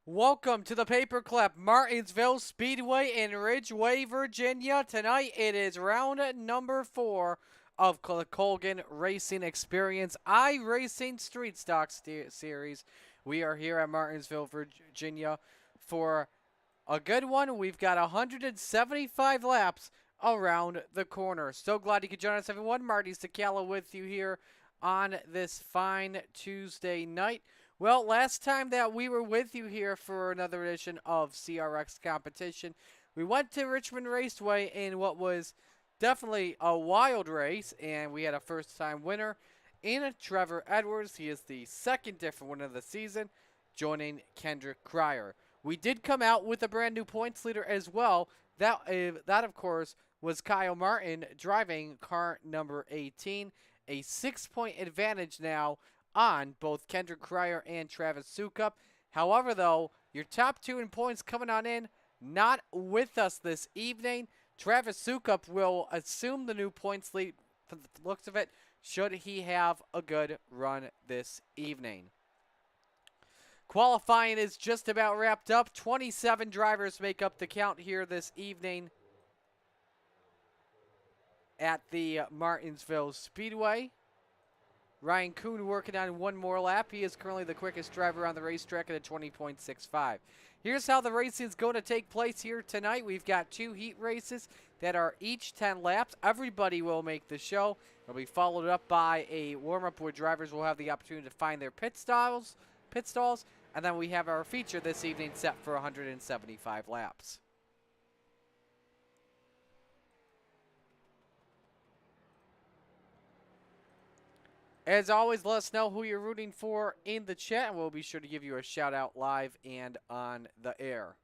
Welcome to the Paperclip, Martinsville Speedway in Ridgeway, Virginia. Tonight it is round number 4 of the Colgan Racing Experience iRacing Street Stock Series. We are here at Martinsville, Virginia for a good one. We've got 175 laps around the corner. So glad you could join us, everyone. Marty Sakala with you here on this fine Tuesday night. Well, last time that we were with you here for another edition of CRX competition, we went to Richmond Raceway in what was definitely a wild race, and we had a first-time winner in Trevor Edwards. He is the second different winner of the season, joining Kendrick Cryer. We did come out with a brand new points leader as well. That of course, was Kyle Martin driving car number 18. A 6-point advantage now on both Kendrick Cryer and Travis Sukup. However, though, your top two in points coming on in, not with us this evening. Travis Sukup will assume the new points lead from the looks of it, should he have a good run this evening. Qualifying is just about wrapped up. 27 drivers make up the count here this evening at the Martinsville Speedway. Ryan Kuhn working on one more lap. He is currently the quickest driver on the racetrack at a 20.65. Here's how the racing is going to take place here tonight. We've got two heat races that are each 10 laps. Everybody will make the show. It'll be followed up by a warm-up where drivers will have the opportunity to find their pit stalls, and then we have our feature this evening set for 175 laps. As always, let us know who you're rooting for in the chat, and we'll be sure to give you a shout out live and on the air.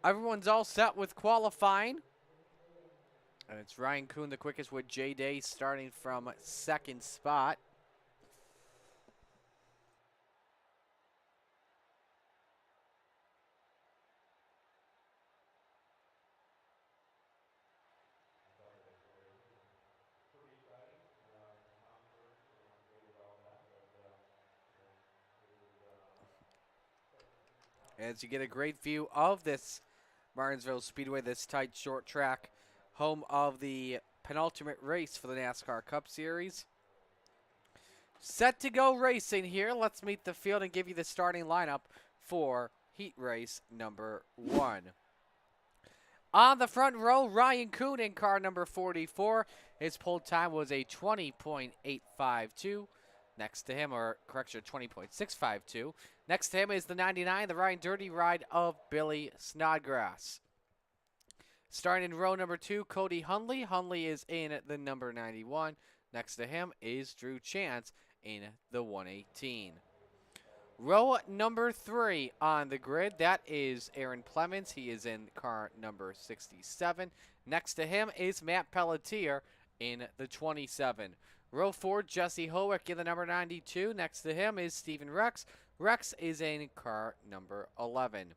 Everyone's all set with qualifying. And it's Ryan Kuhn, the quickest, with J Day starting from second spot. As you get a great view of this Martinsville Speedway, this tight short track, home of the penultimate race for the NASCAR Cup Series. Set to go racing here. Let's meet the field and give you the starting lineup for heat race number 1. On the front row, Ryan Kuhn in car number 44. His pole time was a 20.852. Next to him, or correction, 20.652. Next to him is the 99, the Ryan Dirty Ride of Billy Snodgrass. Starting in row number 2, Cody Hundley. Hundley is in the number 91. Next to him is Drew Chance in the 118. Row number 3 on the grid, that is Aaron Clemens. He is in car number 67. Next to him is Matt Pelletier in the 27. Row 4, Jesse Howick in the number 92. Next to him is Steven Rex. Rex is in car number 11.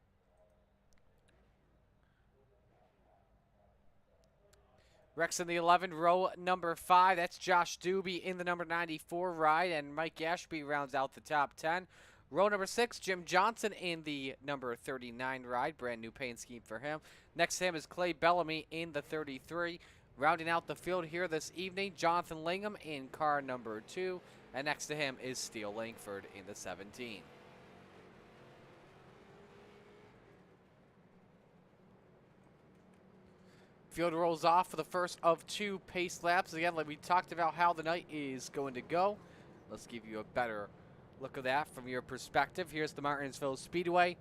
Rex in the 11, row number 5. That's Josh Doobie in the number 94 ride, and Mike Ashby rounds out the top 10. Row number 6, Jim Johnson in the number 39 ride. Brand new paint scheme for him. Next to him is Clay Bellamy in the 33. Rounding out the field here this evening, Jonathan Lingham in car number 2. And next to him is Steele Langford in the 17. Field rolls off for the first of 2 pace laps. Again, like we talked about how the night is going to go. Let's give you a better look at that from your perspective. Here's the Martinsville Speedway.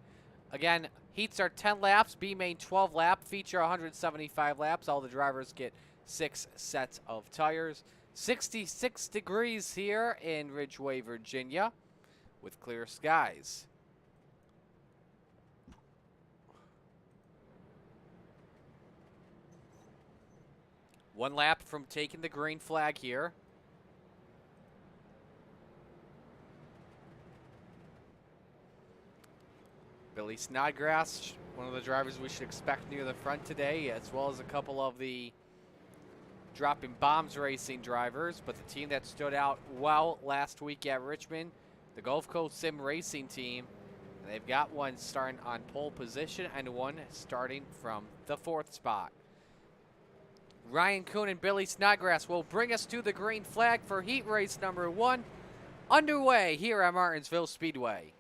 Again, heats are 10 laps, B main 12 lap, feature 175 laps. All the drivers get 6 sets of tires. 66 degrees here in Ridgeway, Virginia, with clear skies. One lap from taking the green flag here. Billy Snodgrass, one of the drivers we should expect near the front today, as well as a couple of the Dropping Bombs Racing drivers, but the team that stood out well last week at Richmond, the Gulf Coast Sim Racing team. They've got one starting on pole position and one starting from the 4th spot. Ryan Kuhn and Billy Snodgrass will bring us to the green flag for heat race number 1, underway here at Martinsville Speedway.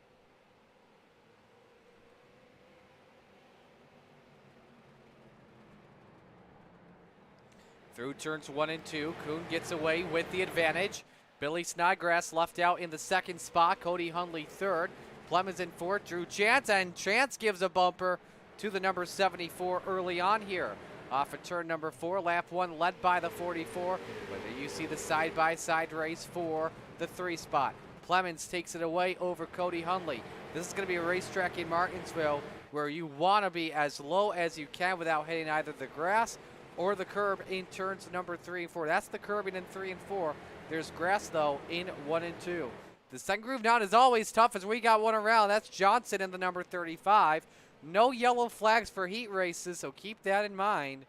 Through turns 1 and 2, Kuhn gets away with the advantage. Billy Snodgrass left out in the 2nd spot. Cody Hundley 3rd. Plemons in 4th. Drew Chance, and Chance gives a bumper to the number 74 early on here. Off of turn number 4, lap 1 led by the 44. Whether you see the side-by-side race for the 3 spot. Plemons takes it away over Cody Hundley. This is going to be a racetrack in Martinsville where you want to be as low as you can without hitting either the grass or the curb in turns number 3 and 4. That's the curbing in 3 and 4. There's grass, though, in 1 and 2. The second groove down is always tough as we got one around. That's Johnson in the number 35. No yellow flags for heat races, so keep that in mind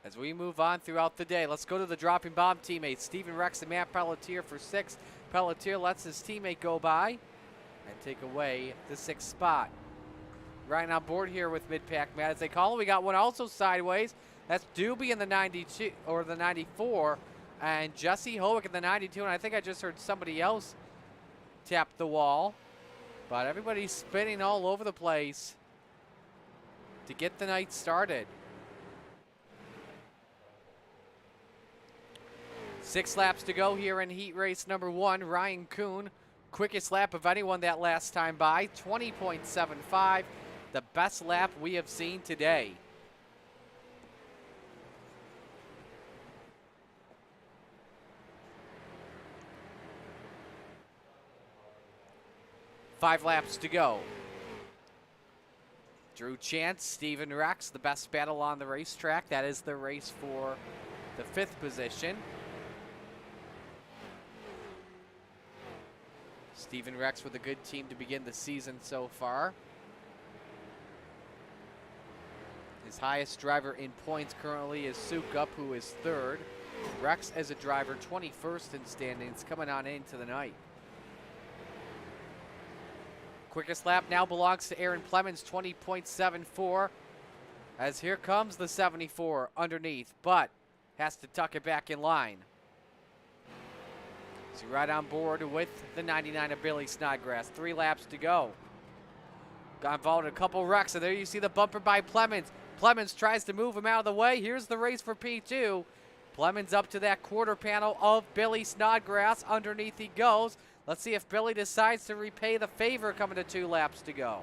as we move on throughout the day. Let's go to the dropping bomb teammates. Stephen Rex and Matt Pelletier for 6th. Pelletier lets his teammate go by and take away the 6th spot. Right on board here with mid-pack Matt as they call him. We got one also sideways. That's Doobie in the 92 or the 94, and Jesse Howick in the 92. And I think I just heard somebody else tap the wall. But everybody's spinning all over the place to get the night started. 6 laps to go here in heat race number 1. Ryan Kuhn, quickest lap of anyone that last time by, 20.75. The best lap we have seen today. Five laps to go. Drew Chance, Stephen Rex, the best battle on the racetrack. That is the race for the 5th position. Stephen Rex with a good team to begin the season so far. His highest driver in points currently is Sukup, who is 3rd. Rex as a driver, 21st in standings, coming on into the night. Quickest lap now belongs to Aaron Plemons, 20.74. As here comes the 74 underneath, but has to tuck it back in line. So right on board with the 99 of Billy Snodgrass. 3 laps to go. Got involved in a couple wrecks, and there you see the bumper by Plemons. Plemons tries to move him out of the way. Here's the race for P2. Plemons up to that quarter panel of Billy Snodgrass. Underneath he goes. Let's see if Billy decides to repay the favor coming to 2 laps to go.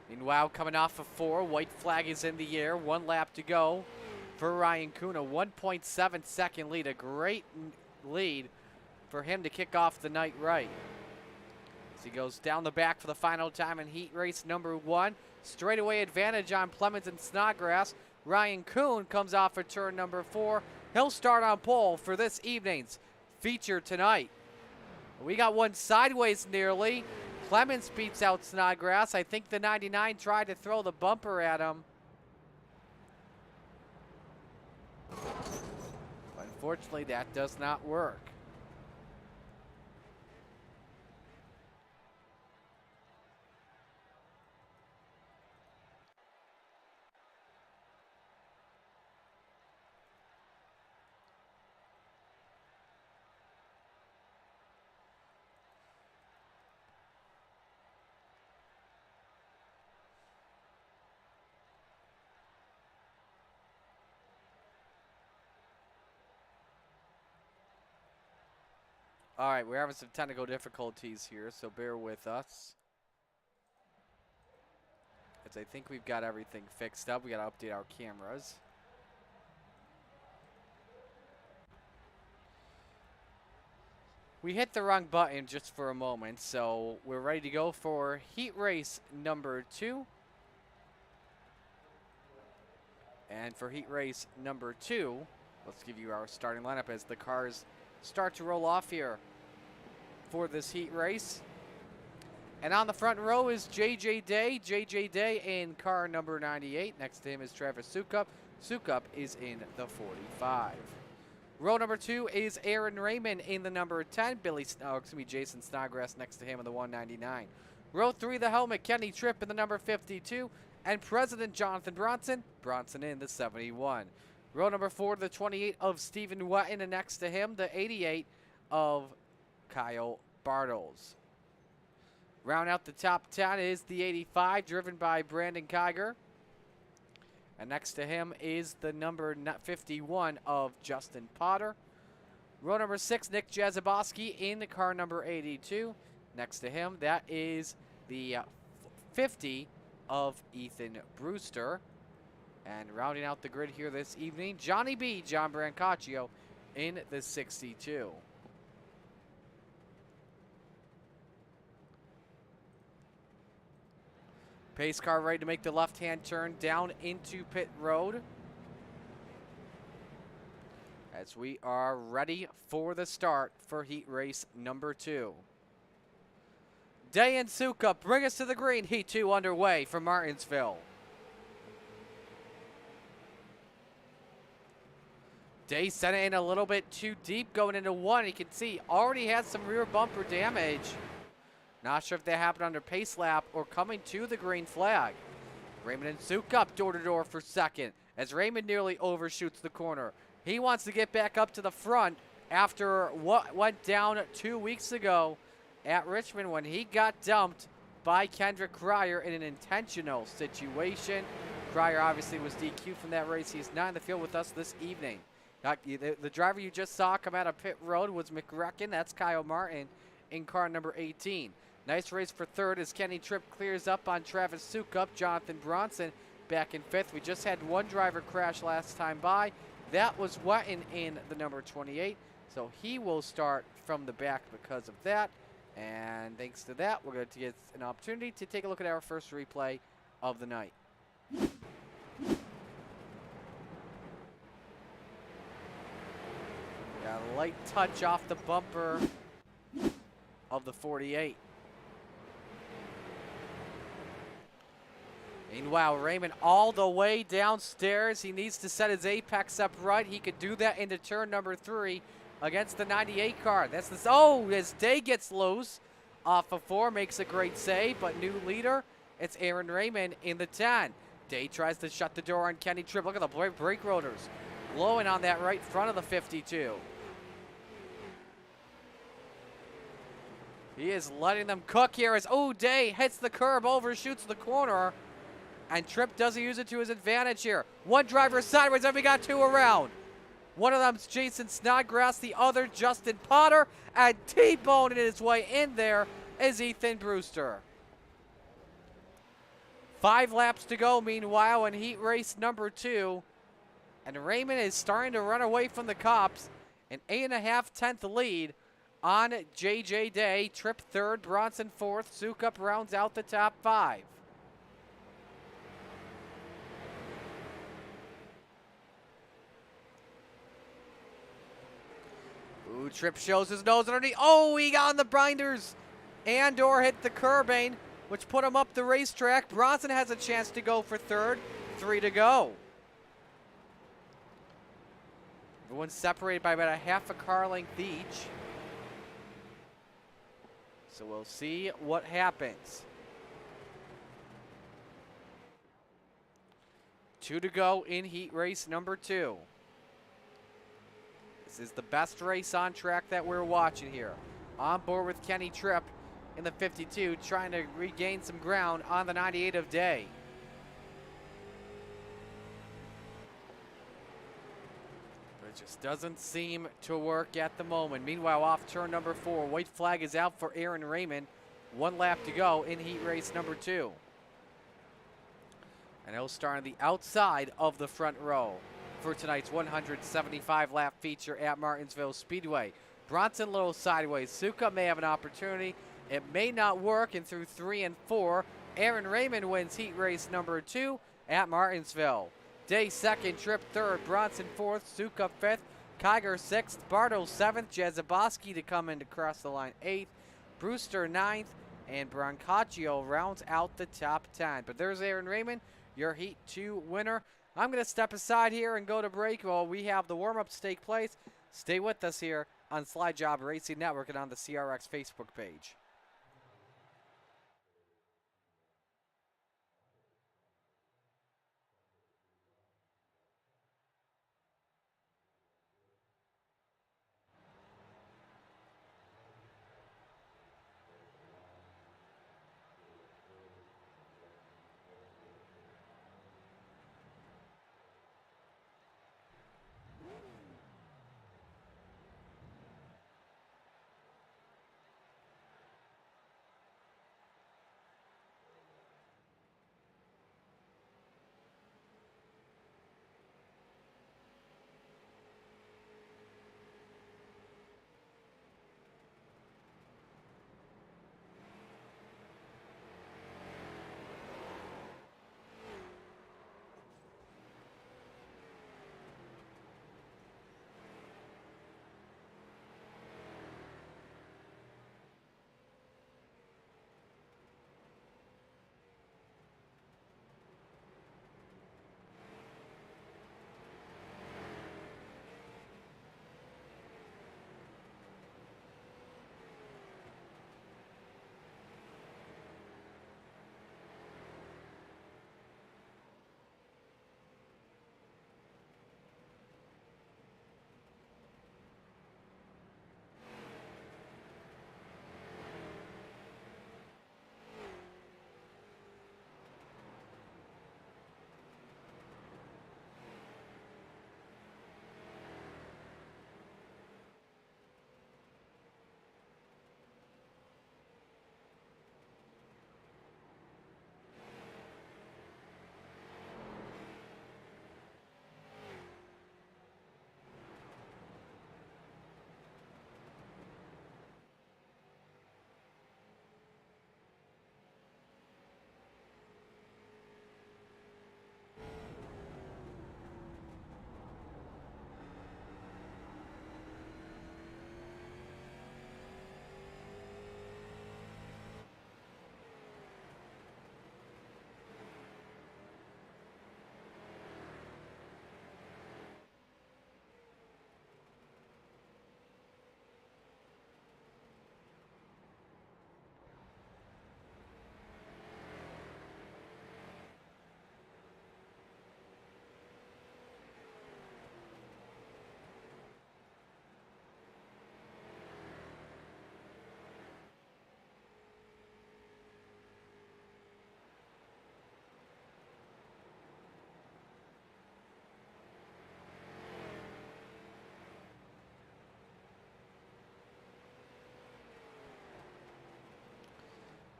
Meanwhile, coming off of 4, white flag is in the air. 1 lap to go for Ryan Kuhn. A 1.7 second lead. A great lead for him to kick off the night right. As he goes down the back for the final time in heat race number 1. Straightaway advantage on Plemons and Snodgrass. Ryan Kuhn comes off for turn number 4. He'll start on pole for this evening's feature tonight. We got one sideways nearly. Plemons beats out Snodgrass. I think the 99 tried to throw the bumper at him. Unfortunately, that does not work. All right, we're having some technical difficulties here, so bear with us. As I think we've got everything fixed up. We got to update our cameras. We hit the wrong button just for a moment, so we're ready to go for heat race number 2. And for heat race number 2, let's give you our starting lineup as the cars start to roll off here for this heat race. And on the front row is JJ Day. JJ Day in car number 98. Next to him is Travis Sukup. Sukup is in the 45. Row number 2 is Aaron Raymond in the number 10. Jason Snodgrass next to him in the 199. Row 3, the helmet, Kenny Tripp in the number 52. And President Jonathan Bronson in the 71. Row number 4, the 28 of Stephen Wetton, and next to him, the 88 of Kyle Bartles. Round out the top 10 is the 85, driven by Brandon Kiger. And next to him is the number 51 of Justin Potter. Row number 6, Nick Jazoboski in the car number 82. Next to him, that is the 50 of Ethan Brewster. And rounding out the grid here this evening, Johnny B, John Brancaccio in the 62. Pace car ready to make the left-hand turn down into pit road. As we are ready for the start for heat race number 2. Day and Sukup bring us to the green. Heat 2 underway from Martinsville. Day sent it in a little bit too deep going into 1. You can see already has some rear bumper damage. Not sure if that happened under pace lap or coming to the green flag. Raymond and Sukup door to door for second as Raymond nearly overshoots the corner. He wants to get back up to the front after what went down 2 weeks ago at Richmond when he got dumped by Kendrick Cryer in an intentional situation. Cryer obviously was DQ'd from that race. He's not in the field with us this evening. The driver you just saw come out of pit road was McRecken. That's Kyle Martin in car number 18. Nice race for third as Kenny Tripp clears up on Travis Sukup. Jonathan Bronson back in 5th. We just had one driver crash last time by. That was Wetton in the number 28. So he will start from the back because of that. And thanks to that, we're going to get an opportunity to take a look at our first replay of the night. Got a light touch off the bumper of the 48. Meanwhile, Raymond all the way downstairs. He needs to set his apex up right. He could do that into turn number 3 against the 98 car. That's this. Oh, as Day gets loose off of 4, makes a great save, but new leader, it's Aaron Raymond in the 10. Day tries to shut the door on Kenny Tripp. Look at the brake rotors blowing on that right front of the 52. He is letting them cook here as, oh, Day hits the curb, overshoots the corner. And Tripp doesn't use it to his advantage here. One driver sideways, and we got 2 around. One of them's Jason Snodgrass, the other Justin Potter, and T-boning his way in there is Ethan Brewster. 5 laps to go, meanwhile, in heat race number 2. And Raymond is starting to run away from the cops. An 8.5 lead on JJ Day. Tripp 3rd, Bronson 4th. Sukup rounds out the top 5. Ooh, Tripp shows his nose underneath. Oh, he got on the binders and or hit the curbing, which put him up the racetrack. Bronson has a chance to go for 3rd. 3 to go. Everyone's separated by about a half a car length each. So we'll see what happens. 2 to go in heat race number 2. This is the best race on track that we're watching here. On board with Kenny Tripp in the 52, trying to regain some ground on the 98 of Day. But it just doesn't seem to work at the moment. Meanwhile, off turn number 4, white flag is out for Aaron Raymond. 1 lap to go in heat race number 2. And he'll start on the outside of the front row for tonight's 175 lap feature at Martinsville Speedway. Bronson a little sideways. Sukup may have an opportunity. It may not work, and through 3 and 4, Aaron Raymond wins heat race number 2 at Martinsville. Day second, Trip third, Bronson fourth, Suka fifth, Kiger sixth, Bardo seventh, Jazaboski to come in to cross the line eighth, Brewster ninth, and Brancaccio rounds out the top 10. But there's Aaron Raymond, your Heat 2 winner. I'm going to step aside here and go to break while we have the warm-ups take place. Stay with us here on Slide Job Racing Network and on the CRX Facebook page.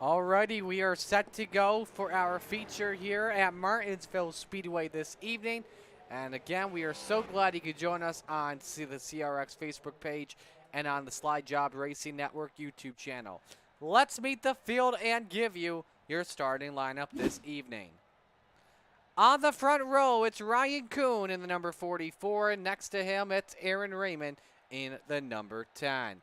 Alrighty, we are set to go for our feature here at Martinsville Speedway this evening. And again, we are so glad you could join us on the CRX Facebook page and on the Slide Job Racing Network YouTube channel. Let's meet the field and give you your starting lineup this evening. On the front row, it's Ryan Kuhn in the number 44, and next to him, it's Aaron Raymond in the number 10.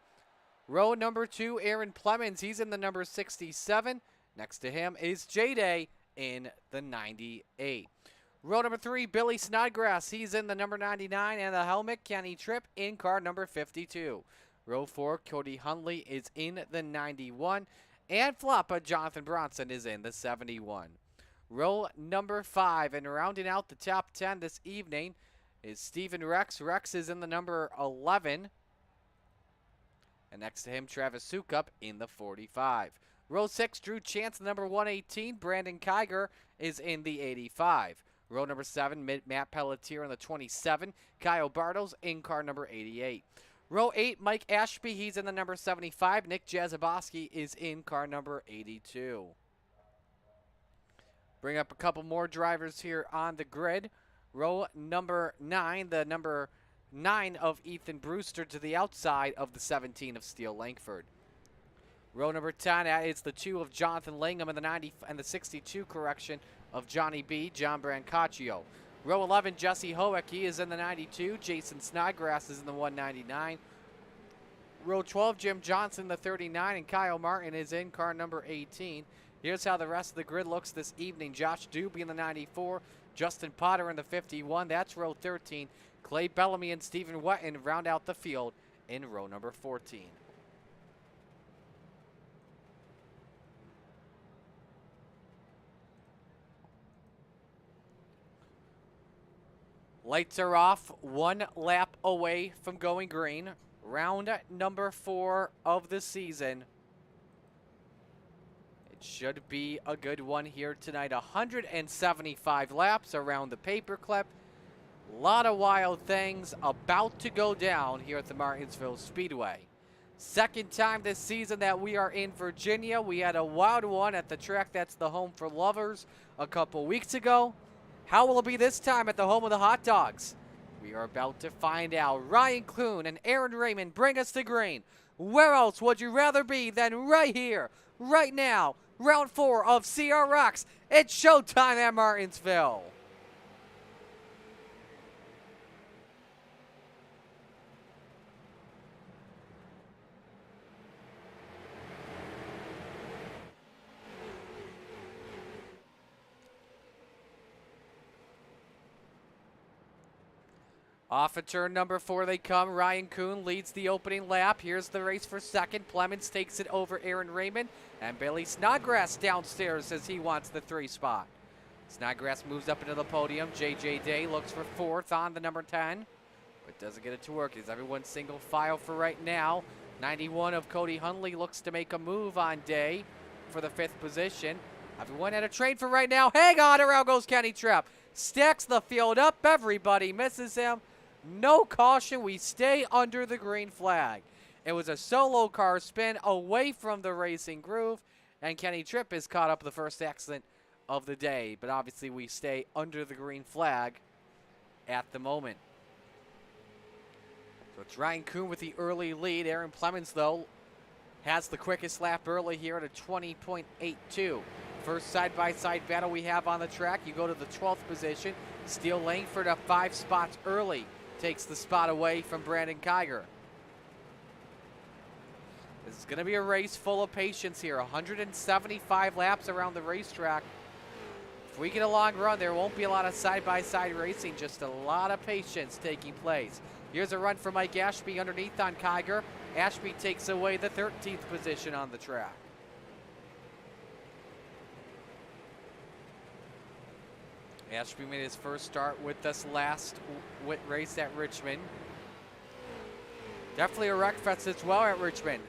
Row number 2, Aaron Plemons, he's in the number 67. Next to him is J-Day in the 98. Row number 3, Billy Snodgrass, he's in the number 99, and the helmet, Kenny Tripp, in car number 52. Row 4, Cody Hundley is in the 91, and Floppa Jonathan Bronson is in the 71. Row number 5, and rounding out the top 10 this evening is Stephen Rex. Rex is in the number 11. And next to him, Travis Sukup in the 45. Row 6, Drew Chance, number 118. Brandon Kiger is in the 85. Row number 7, Matt Pelletier in the 27. Kyle Bartles in car number 88. Row 8, Mike Ashby, he's in the number 75. Nick Jazaboski is in car number 82. Bring up a couple more drivers here on the grid. Row number 9, the number 9 of Ethan Brewster to the outside of the 17 of Steele Langford. Row number 10 is the 2 of Jonathan Langham and the 90 and the 62 correction of Johnny B. John Brancaccio. Row 11, Jesse Hoek, he is in the 92. Jason Snodgrass is in the 199. Row 12, Jim Johnson, the 39, and Kyle Martin is in car number 18. Here's how the rest of the grid looks this evening. Josh Doobie in the 94, Justin Potter in the 51. That's row 13. Clay Bellamy and Stephen Wetton round out the field in row number 14. Lights are off, 1 lap away from going green. Round number 4 of the season. It should be a good one here tonight. 175 laps around the Paperclip. A lot of wild things about to go down here at the Martinsville Speedway. Second time this season that we are in Virginia. We had a wild one at the track that's the home for lovers a couple weeks ago. How will it be this time at the home of the hot dogs? We are about to find out. Ryan Clune and Aaron Raymond bring us to green. Where else would you rather be than right here, right now? Round 4 of CRX. It's showtime at Martinsville. Off of turn number 4 they come. Ryan Kuhn leads the opening lap. Here's the race for second. Clemens takes it over Aaron Raymond. And Billy Snodgrass downstairs says he wants the 3 spot. Snodgrass moves up into the podium. J.J. Day looks for 4th on the number 10. But doesn't get it to work. Is everyone single file for right now. 91 of Cody Hundley looks to make a move on Day for the 5th position. Everyone at a trade for right now. Hang on, around goes Kenny Tripp. Stacks the field up. Everybody misses him. No caution, we stay under the green flag. It was a solo car spin away from the racing groove, and Kenny Tripp is caught up with the first accident of the day. But obviously we stay under the green flag at the moment. So it's Ryan Kuhn with the early lead. Aaron Clemens, though, has the quickest lap early here at a 20.82. First side-by-side battle we have on the track. You go to the 12th position. Steele Langford up 5 spots early. Takes the spot away from Brandon Kiger. This is going to be a race full of patience here. 175 laps around the racetrack. If we get a long run, there won't be a lot of side-by-side racing, just a lot of patience taking place. Here's a run for Mike Ashby underneath on Kiger. Ashby takes away the 13th position on the track. Ashby made his first start with this last race at Richmond. Definitely a wreck fest as well at Richmond.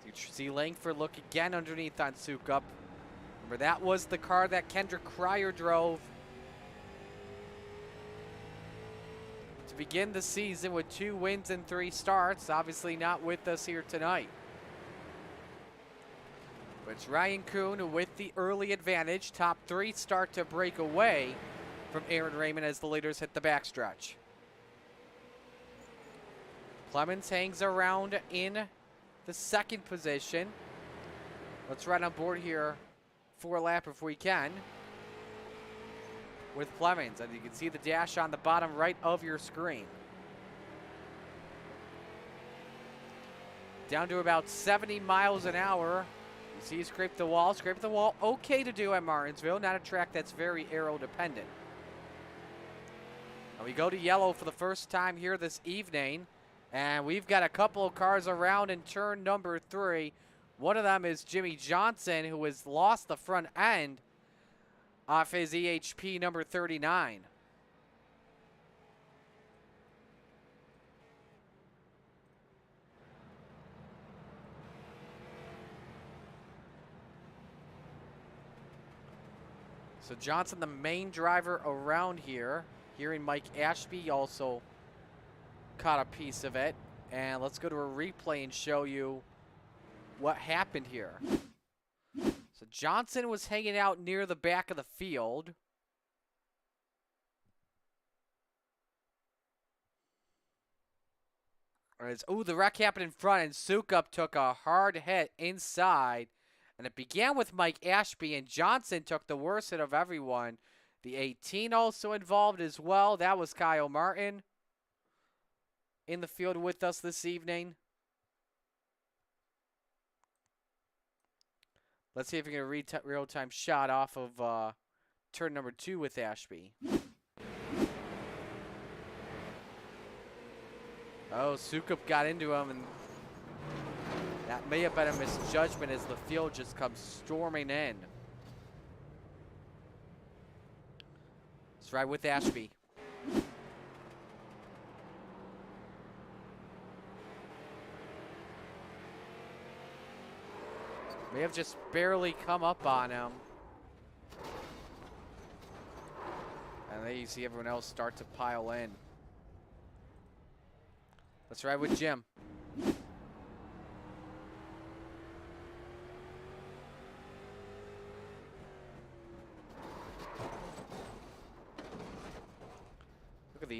You see Langford look again underneath on Sukup. Remember, that was the car that Kendrick Cryer drove to begin the season with 2 wins and 3 starts. Obviously not with us here tonight. But it's Ryan Kuhn with the early advantage. Top 3 start to break away from Aaron Raymond as the leaders hit the backstretch. Clemens hangs around in the 2nd position. Let's run on board here for a lap if we can with Clemens. And you can see the dash on the bottom right of your screen. Down to about 70 miles an hour. You see, scrape the wall. Okay to do at Martinsville, not a track that's very aero dependent. And we go to yellow for the first time here this evening. And we've got a couple of cars around in turn number 3. One of them is Jimmy Johnson, who has lost the front end off his EHP number 39. So Johnson, the main driver around here. Hearing Mike Ashby also caught a piece of it. And let's go to a replay and show you what happened here. So Johnson was hanging out near the back of the field. Ooh, the wreck happened in front, and Sukup took a hard hit inside. And it began with Mike Ashby, and Johnson took the worst hit of everyone. The 18 also involved as well. That was Kyle Martin in the field with us this evening. Let's see if we can get a real-time shot off of turn number 2 with Ashby. Oh, Sukup got into him, and that may have been a misjudgment as the field just comes storming in. Let's ride with Ashby. May have just barely come up on him. And then you see everyone else start to pile in. Let's ride with Jim.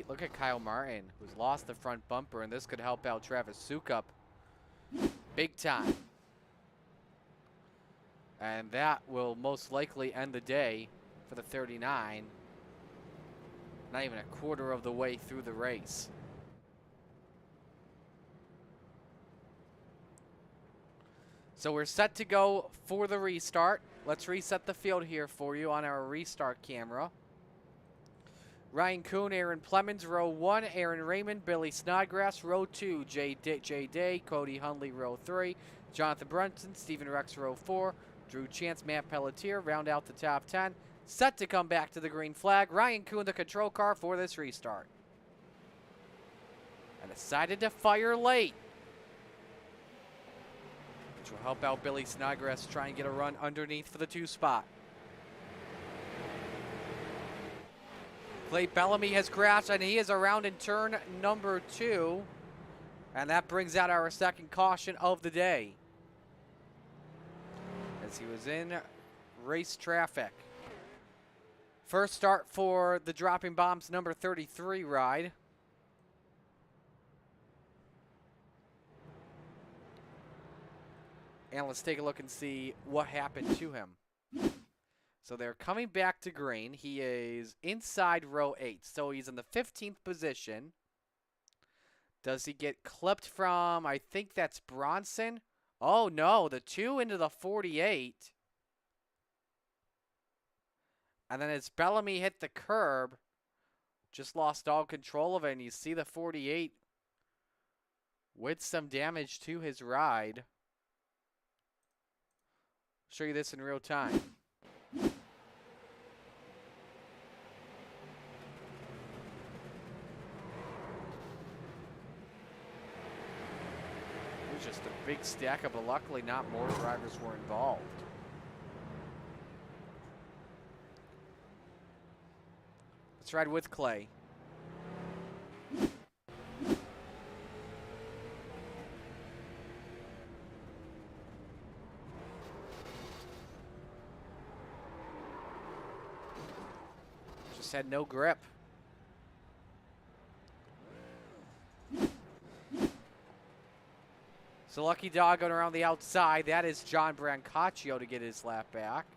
Look at Kyle Martin, who's lost the front bumper, and this could help out Travis Sukup big time. And that will most likely end the day for the 39. Not even a quarter of the way through the race. So we're set to go for the restart. Let's reset the field here for you on our restart camera. Ryan Kuhn, Aaron Plemons, row 1. Aaron Raymond, Billy Snodgrass, row 2. Jay Day, Cody Hundley, row 3. Jonathan Brunson, Stephen Rex, row 4. Drew Chance, Matt Pelletier, round out the top 10. Set to come back to the green flag. Ryan Kuhn, the control car for this restart. And decided to fire late, which will help out Billy Snodgrass try and get a run underneath for the 2 spot. Clay Bellamy has crashed, and he is around in turn number 2. And that brings out our second caution of the day, as he was in race traffic. First start for the Dropping Bombs number 33 ride. And let's take a look and see what happened to him. So they're coming back to green. He is inside row 8, so he's in the 15th position. Does he get clipped from, I think that's Bronson? Oh no, the 2 into the 48. And then as Bellamy hit the curb, just lost all control of it, and you see the 48 with some damage to his ride. Show you this in real time. Just a big stack up, but luckily not more drivers were involved. Let's ride with Clay. Just had no grip. So Lucky Dog going around the outside. That is John Brancaccio to get his lap back.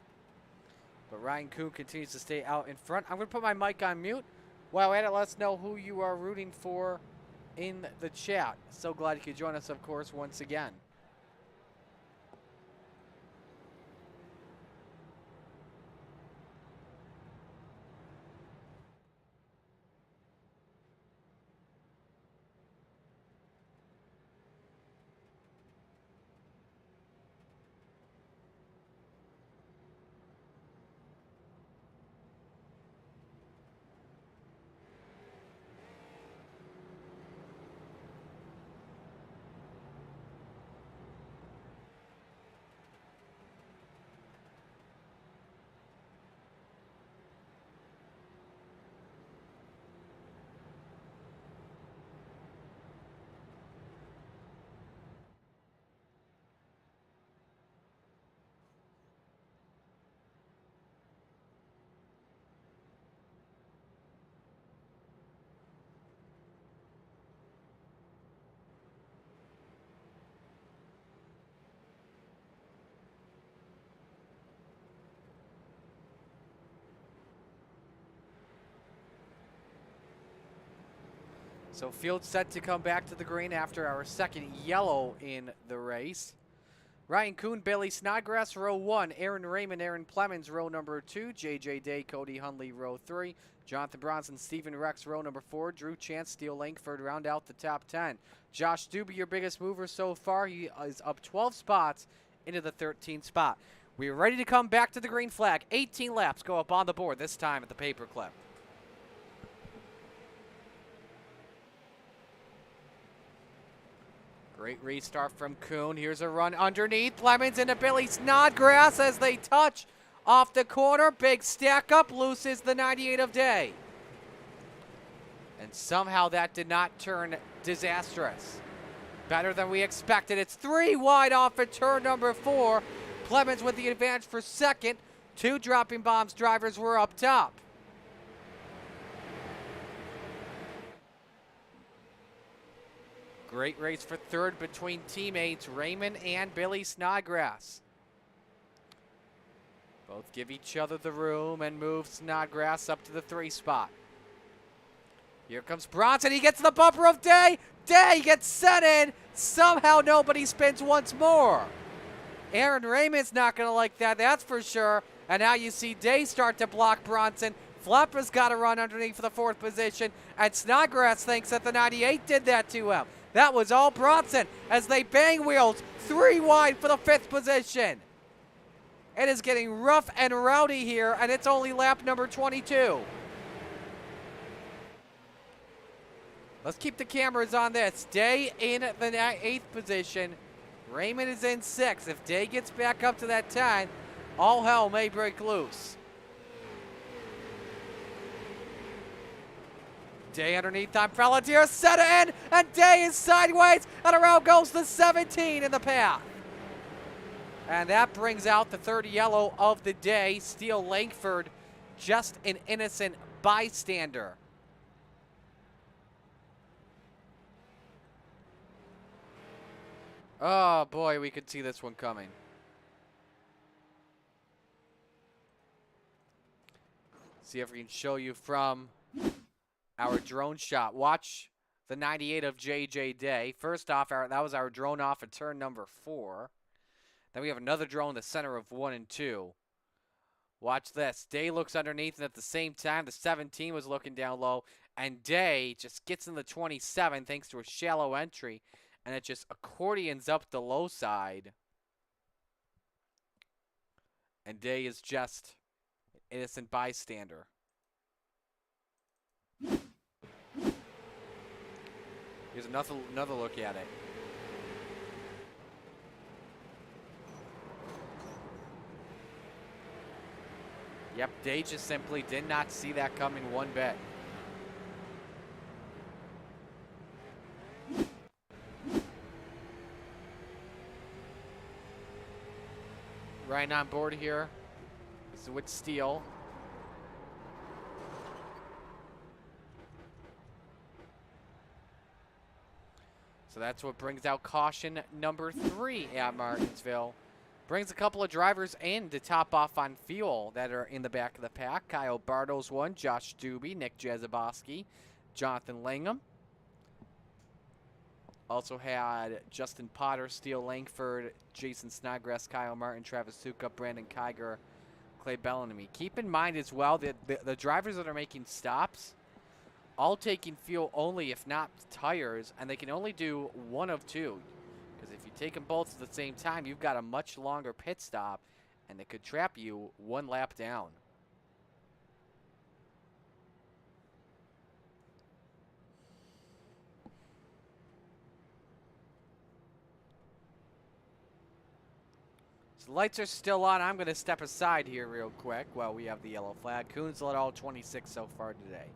But Ryan Kuhn continues to stay out in front. I'm going to put my mic on mute. While at it, let us know who you are rooting for in the chat. So glad you could join us, of course, once again. So field set to come back to the green after our second yellow in the race. Ryan Kuhn, Bailey Snodgrass, row 1. Aaron Raymond, Aaron Plemons, row number 2. JJ Day, Cody Hundley, row 3. Jonathan Bronson, Stephen Rex, row number 4. Drew Chance, Steele Langford round out the top 10. Josh Doobie, your biggest mover so far. He is up 12 spots into the 13th spot. We are ready to come back to the green flag. 18 laps go up on the board, this time at the Paperclip. Great restart from Kuhn. Here's a run underneath. Plemons into Billy Snodgrass as they touch off the corner. Big stack up, loses the 98 of Day. And somehow that did not turn disastrous. Better than we expected. It's 3 wide off at turn number 4. Plemons with the advantage for second. 2 dropping bombs drivers were up top. Great race for third between teammates Raymond and Billy Snodgrass. Both give each other the room and move Snodgrass up to the 3 spot. Here comes Bronson. He gets the bumper of Day. Day gets set in. Somehow nobody spins once more. Aaron Raymond's not going to like that, that's for sure. And now you see Day start to block Bronson. Flapper's got to run underneath for the 4th position. And Snodgrass thinks that the 98 did that to him. That was all Bronson as they bang wheels 3 wide for the 5th position. It is getting rough and rowdy here, and it's only lap number 22. Let's keep the cameras on this. Day in the 8th position. Raymond is in 6th. If Day gets back up to that 10, all hell may break loose. Day underneath on Pelletier, set in, and Day is sideways, and around goes the 17 in the path. And that brings out the 3rd yellow of the day. Steele Langford, just an innocent bystander. Oh boy, we could see this one coming. See if we can show you from our drone shot. Watch the 98 of JJ Day. First off, that was our drone off at turn number 4. Then we have another drone in the center of 1 and 2. Watch this. Day looks underneath, and at the same time, the 17 was looking down low, and Day just gets in the 27 thanks to a shallow entry, and it just accordions up the low side. And Day is just an innocent bystander. Here's another look at it. Yep, Day just simply did not see that coming one bit. Right on board here is with Steele. So that's what brings out caution number 3 at Martinsville. Brings a couple of drivers in to top off on fuel that are in the back of the pack. Kyle Bartles won, Josh Doobie, Nick Jazabowski, Jonathan Langham. Also had Justin Potter, Steele Langford, Jason Snodgrass, Kyle Martin, Travis Sukup, Brandon Kiger, Clay Bellamy. Keep in mind as well that the drivers that are making stops, all taking fuel only, if not tires, and they can only do one of 2. Because if you take them both at the same time, you've got a much longer pit stop, and it could trap you 1 lap down. So the lights are still on. I'm going to step aside here real quick while we have the yellow flag. Kuhn's led all 26 so far today.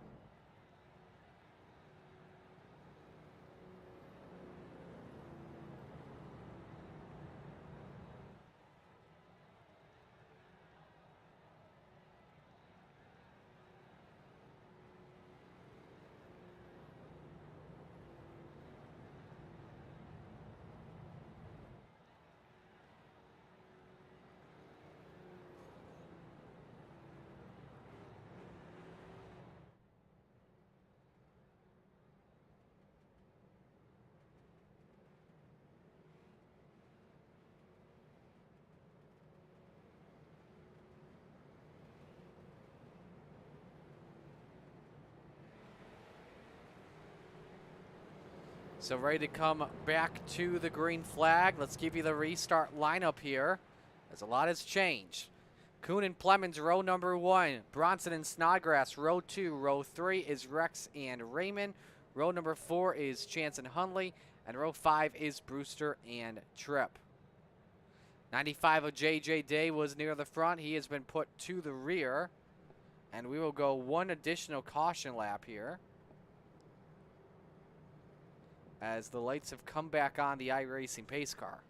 So ready to come back to the green flag. Let's give you the restart lineup here, as a lot has changed. Kuhn and Plemons, row number 1. Bronson and Snodgrass, row 2. Row 3 is Rex and Raymond. Row number 4 is Chance and Hundley. And row 5 is Brewster and Tripp. 95 of J.J. Day was near the front. He has been put to the rear. And we will go one additional caution lap here, as the lights have come back on the iRacing pace car.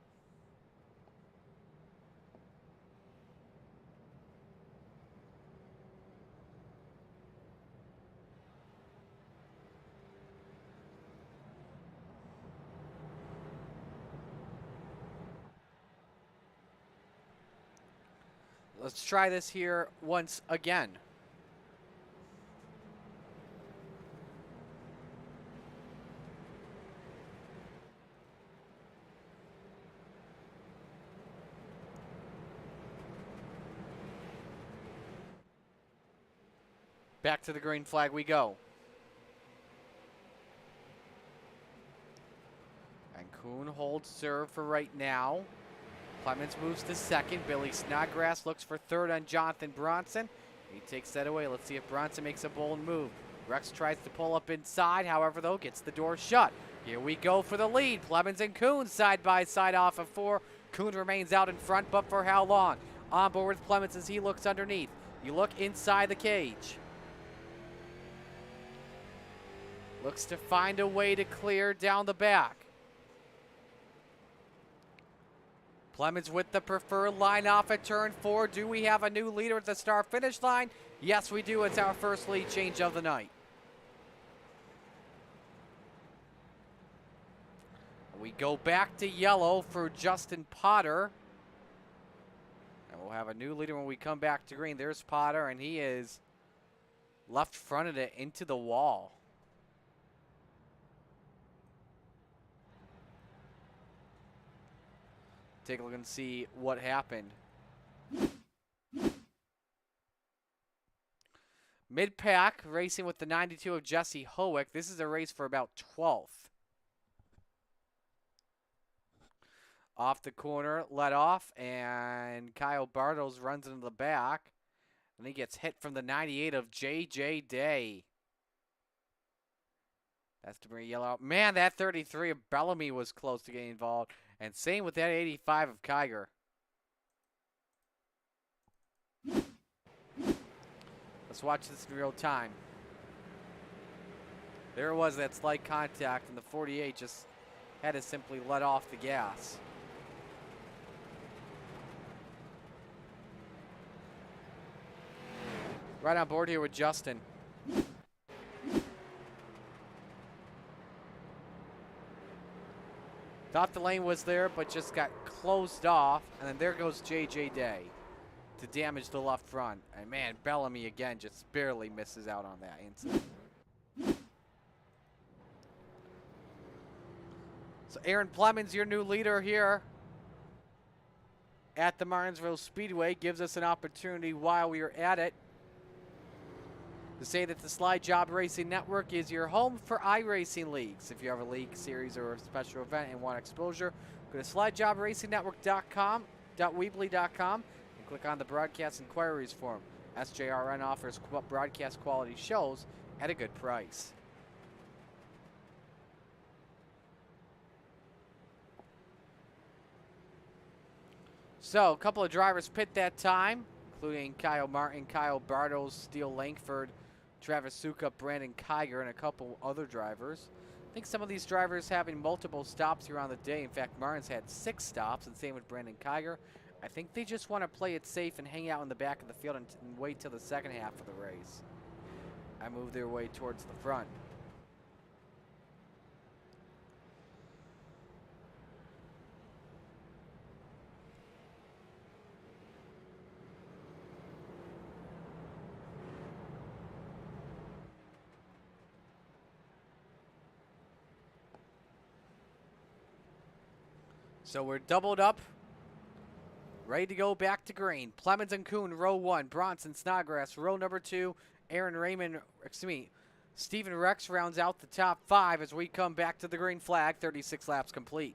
Let's try this here once again. Back to the green flag we go. And Kuhn holds serve for right now. Clemens moves to second. Billy Snodgrass looks for third on Jonathan Bronson. He takes that away. Let's see if Bronson makes a bold move. Rex tries to pull up inside, however, though, gets the door shut. Here we go for the lead. Clemens and Kuhn side by side off of 4. Kuhn remains out in front, but for how long? On board with Clemens as he looks underneath. You look inside the cage. Looks to find a way to clear down the back. Clemens with the preferred line off at turn 4. Do we have a new leader at the start-finish line? Yes, we do. It's our first lead change of the night. We go back to yellow for Justin Potter. And we'll have a new leader when we come back to green. There's Potter, and he is left fronted it into the wall. Take a look and see what happened. Mid-pack, racing with the 92 of Jesse Howick. This is a race for about 12th. Off the corner, let off, and Kyle Bartles runs into the back. And he gets hit from the 98 of J.J. Day. That's to bring yellow out. Man, that 33 of Bellamy was close to getting involved. And same with that 85 of Kiger. Let's watch this in real time. There was that slight contact, and the 48 just had to simply let off the gas. Right on board here with Justin. Thought the lane was there, but just got closed off. And then there goes J.J. Day to damage the left front. And man, Bellamy again just barely misses out on that incident. So Aaron Plemons, your new leader here at the Martinsville Speedway, gives us an opportunity while we are at it to say that the Slide Job Racing Network is your home for iRacing leagues. If you have a league, series, or a special event and want exposure, go to slidejobраcingnetwork.com.weebly.com and click on the Broadcast Inquiries form. SJRN offers broadcast quality shows at a good price. So, a couple of drivers pit that time, including Kyle Martin, Kyle Bartles, Steele Langford, Travis Sukup, Brandon Kiger, and a couple other drivers. I think some of these drivers having multiple stops here on the day. In fact, Martin's had 6 stops, and same with Brandon Kiger. I think they just want to play it safe and hang out in the back of the field and wait till the second half of the race. I move their way towards the front. So we're doubled up, ready to go back to green. Plemons and Kuhn, row 1. Bronson, Snodgrass, row number 2. Aaron Raymond, Steven Rex rounds out the top 5 as we come back to the green flag. 36 laps complete.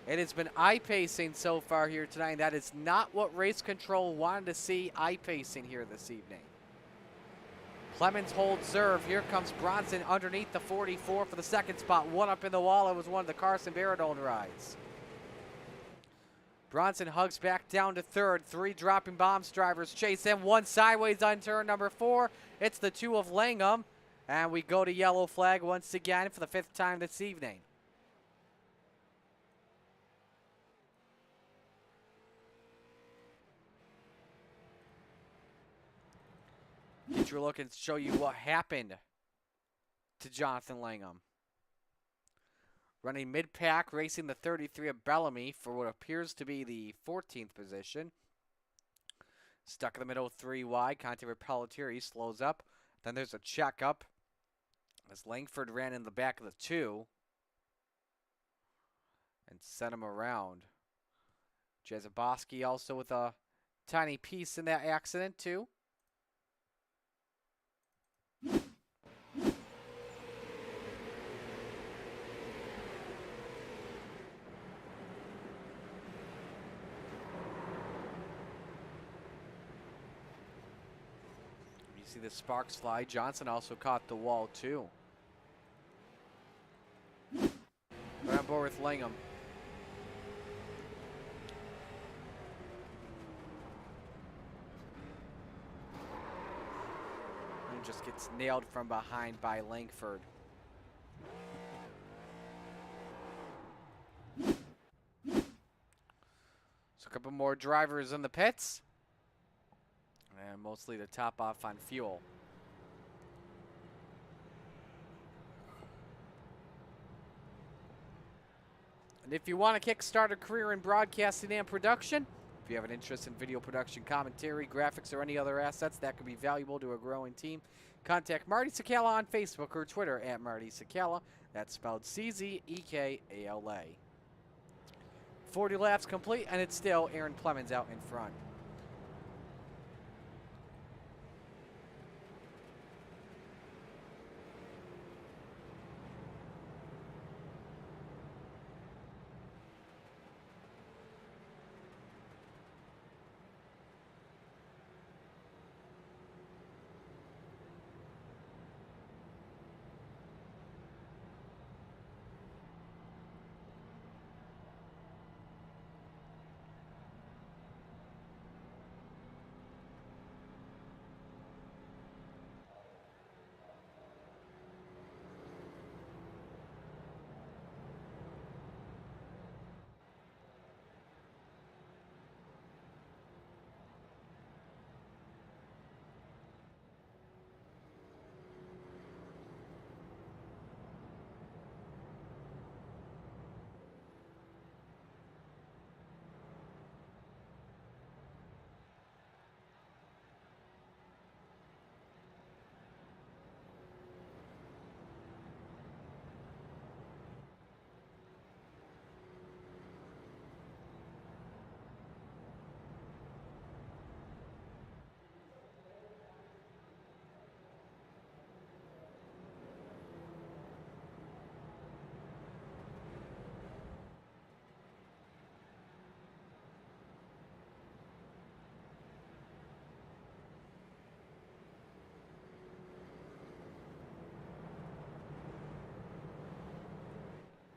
It has been I-pacing so far here tonight, and that is not what race control wanted to see I-pacing here this evening. Clemens holds serve. Here comes Bronson underneath the 44 for the second spot. One up in the wall. It was one of the Carson Baradone rides. Bronson hugs back down to third. 3 dropping bombs drivers chase him. 1 sideways on turn number 4. It's the 2 of Langham. And we go to yellow flag once again for the 5th time this evening. Future look and show you what happened to Jonathan Langham. Running mid-pack, racing the 33 of Bellamy for what appears to be the 14th position. Stuck in the middle, 3 wide. Conte Repelletier slows up. Then there's a checkup as Langford ran in the back of the 2 and sent him around. Jazoboski also with a tiny piece in that accident too. See the sparks fly. Johnson also caught the wall too. Right on board with Langham. And just gets nailed from behind by Langford. So a couple more drivers in the pits. And mostly to top off on fuel. And if you want to kickstart a career in broadcasting and production, if you have an interest in video production, commentary, graphics, or any other assets that could be valuable to a growing team, contact Marty Sakala on Facebook or Twitter at Marty Sakala. That's spelled Czekala. 40 laps complete, and it's still Aaron Clemens out in front.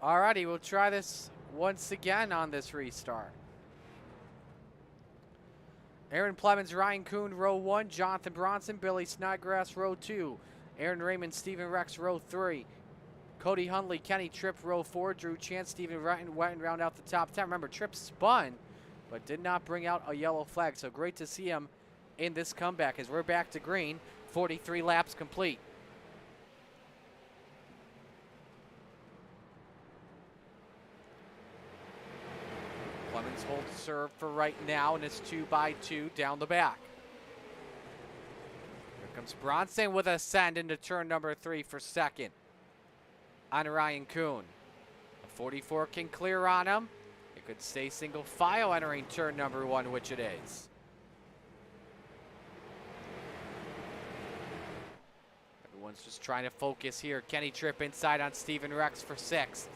Alrighty, we'll try this once again on this restart. Aaron Clemens, Ryan Kuhn, row 1. Jonathan Bronson, Billy Snodgrass, row 2. Aaron Raymond, Stephen Rex, row 3. Cody Hundley, Kenny Tripp, row 4. Drew Chance, Stephen Wetton round out the top 10. Remember, Tripp spun, but did not bring out a yellow flag. So great to see him in this comeback as we're back to green. 43 laps complete. Clemens holds serve for right now, and it's 2x2 down the back. Here comes Bronson with a send into turn number 3 for second on Ryan Kuhn. The 44 can clear on him. It could stay single file entering turn number 1, which it is. Everyone's just trying to focus here. Kenny Tripp inside on Steven Rex for 6th.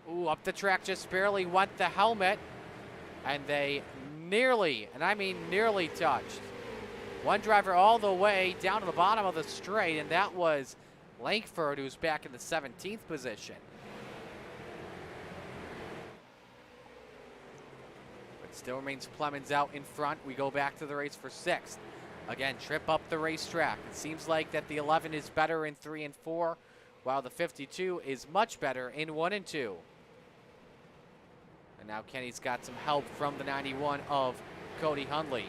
Ooh, up the track, just barely went the helmet. And they nearly, and I mean nearly touched. One driver all the way down to the bottom of the straight, and that was Langford, who's back in the 17th position. But still remains Clemens out in front. We go back to the race for 6th. Again, Tripp up the racetrack. It seems like that the 11 is better in 3 and 4, while the 52 is much better in 1 and 2. And now Kenny's got some help from the 91 of Cody Hundley.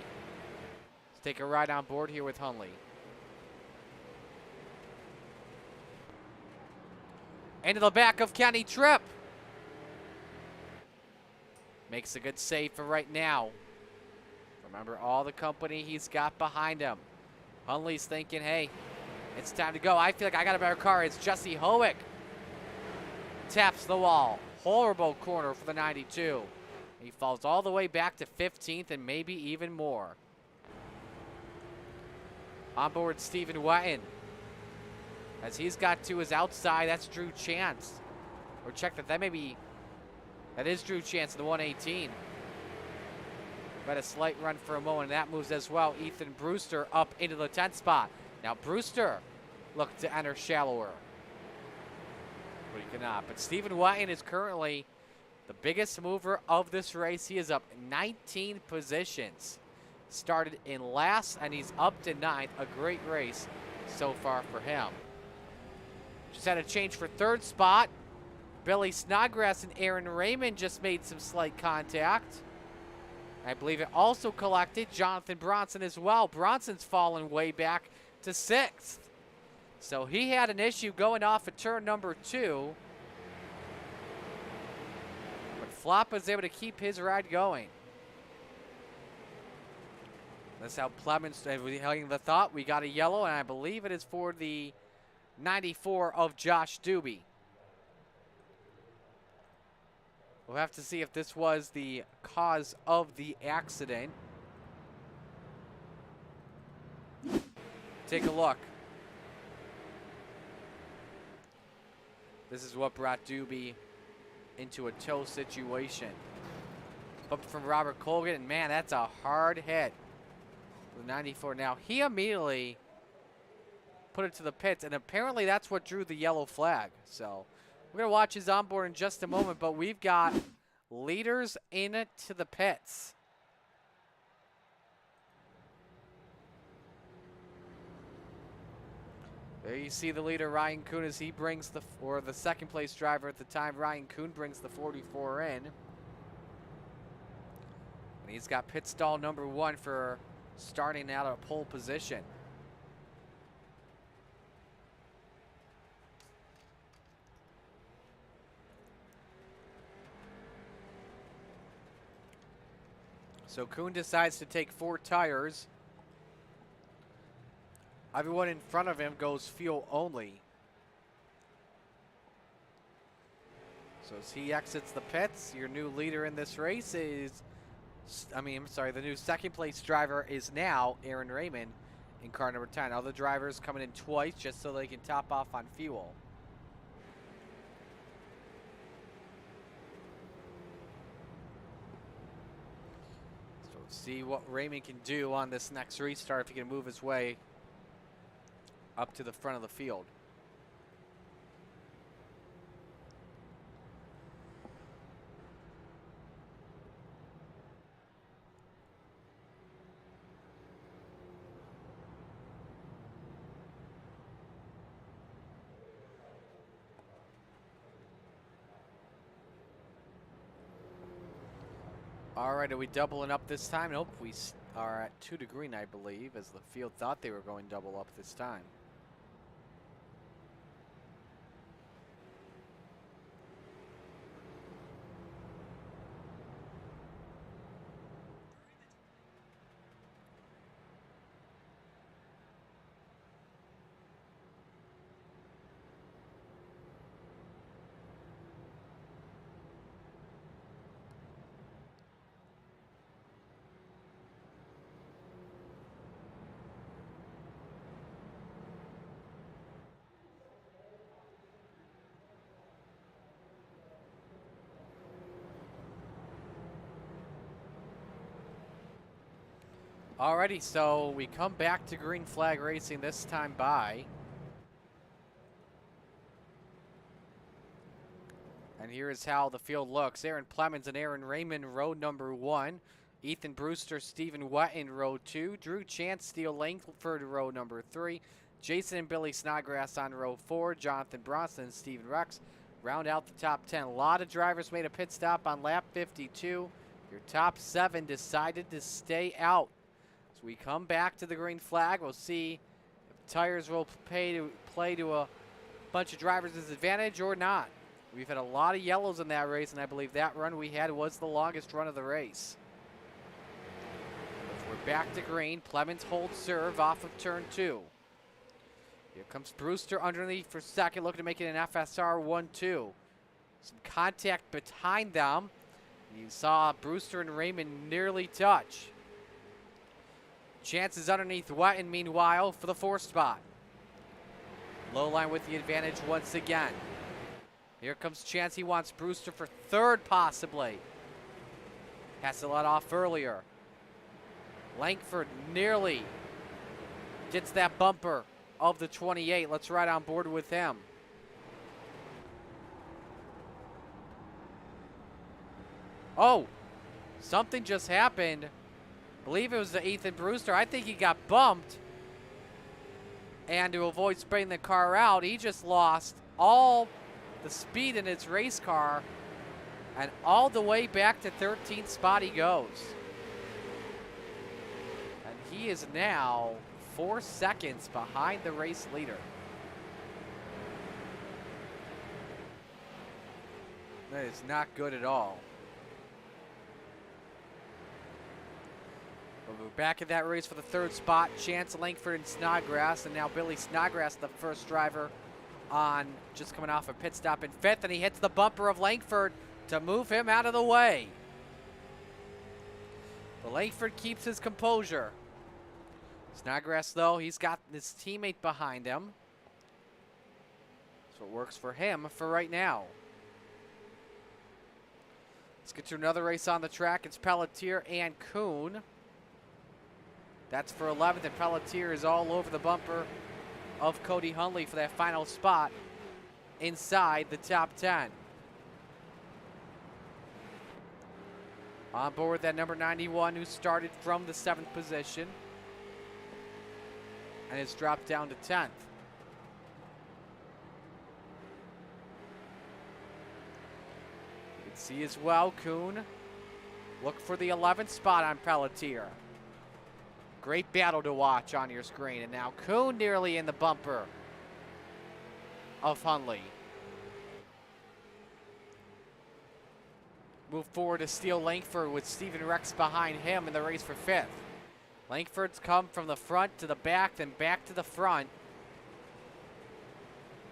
Let's take a ride on board here with Hundley. Into the back of Kenny Tripp. Makes a good save for right now. Remember all the company he's got behind him. Hundley's thinking, hey, it's time to go. I feel like I got a better car. It's Jesse Howick. Taps the wall. Horrible corner for the 92. He falls all the way back to 15th and maybe even more. On board Stephen Wetton. As he's got to his outside, that's Drew Chance. Or check that may be, that is Drew Chance in the 118. But a slight run for a moment, and that moves as well. Ethan Brewster up into the 10th spot. Now Brewster looked to enter shallower, but he cannot. But Stephen Wetton is currently the biggest mover of this race. He is up 19 positions. Started in last, and he's up to 9th. A great race so far for him. Just had a change for 3rd spot. Billy Snodgrass and Aaron Raymond just made some slight contact. I believe it also collected Jonathan Bronson as well. Bronson's fallen way back to 6th. So he had an issue going off at turn number 2. But Flop was able to keep his ride going. That's how Clemens was having the thought. We got a yellow, and I believe it is for the 94 of Josh Doobie. We'll have to see if this was the cause of the accident. Take a look. This is what brought Doobie into a tow situation. Up from Robert Colgan, and man, that's a hard hit. The 94 now. He immediately put it to the pits, and apparently that's what drew the yellow flag. So we're going to watch his onboard in just a moment, but we've got leaders into the pits. There you see the leader, Ryan Kuhn, as he brings the 2nd place driver at the time, Ryan Kuhn, brings the 44 in. And he's got pit stall number 1 for starting out at a pole position. So Kuhn decides to take 4 tires. Everyone in front of him goes fuel only. So as he exits the pits, your new leader in this race is, the new 2nd place driver is now Aaron Raymond in car number 10. Other drivers coming in twice just so they can top off on fuel. So let's see what Raymond can do on this next restart, if he can move his way up to the front of the field. All right, are we doubling up this time? Nope, we are at 2 to green, I believe, as the field thought they were going double up this time. Alrighty, so we come back to green flag racing this time by. And here is how the field looks. Aaron Plemons and Aaron Raymond, row number 1. Ethan Brewster, Stephen Wett in row 2. Drew Chance, Steele Langford, row number 3. Jason and Billy Snodgrass on row 4. Jonathan Bronson and Steven Rex round out the top 10. A lot of drivers made a pit stop on lap 52. Your top 7 decided to stay out. So we come back to the green flag. We'll see if tires will play to a bunch of drivers' disadvantage or not. We've had a lot of yellows in that race, and I believe that run we had was the longest run of the race. As we're back to green, Plemons holds serve off of turn 2. Here comes Brewster underneath for second, looking to make it an FSR 1-2. Some contact behind them. You saw Brewster and Raymond nearly touch. Chance is underneath Wetton, meanwhile, for the 4th spot. Low line with the advantage once again. Here comes Chance. He wants Brewster for 3rd, possibly. Has to let off earlier. Langford nearly gets that bumper of the 28. Let's ride on board with him. Oh, something just happened. I believe it was the Ethan Brewster. I think he got bumped. And to avoid spraying the car out, he just lost all the speed in his race car, and all the way back to 13th spot he goes. And he is now 4 seconds behind the race leader. That is not good at all. But we're back in that race for the 3rd spot. Chance, Langford, and Snodgrass, and now Billy Snodgrass, the first driver on, just coming off a pit stop in 5th, and he hits the bumper of Langford to move him out of the way. But Langford keeps his composure. Snodgrass, though, he's got his teammate behind him. So it works for him for right now. Let's get to another race on the track. It's Pelletier and Kuhn. That's for 11th, and Pelletier is all over the bumper of Cody Hundley for that final spot inside the top 10. On board with that number 91 who started from the 7th position and has dropped down to 10th. You can see as well, Kuhn look for the 11th spot on Pelletier. Great battle to watch on your screen. And now Kuhn nearly in the bumper of Hundley. Move forward to Steele Langford with Stephen Rex behind him in the race for 5th. Langford's come from the front to the back, then back to the front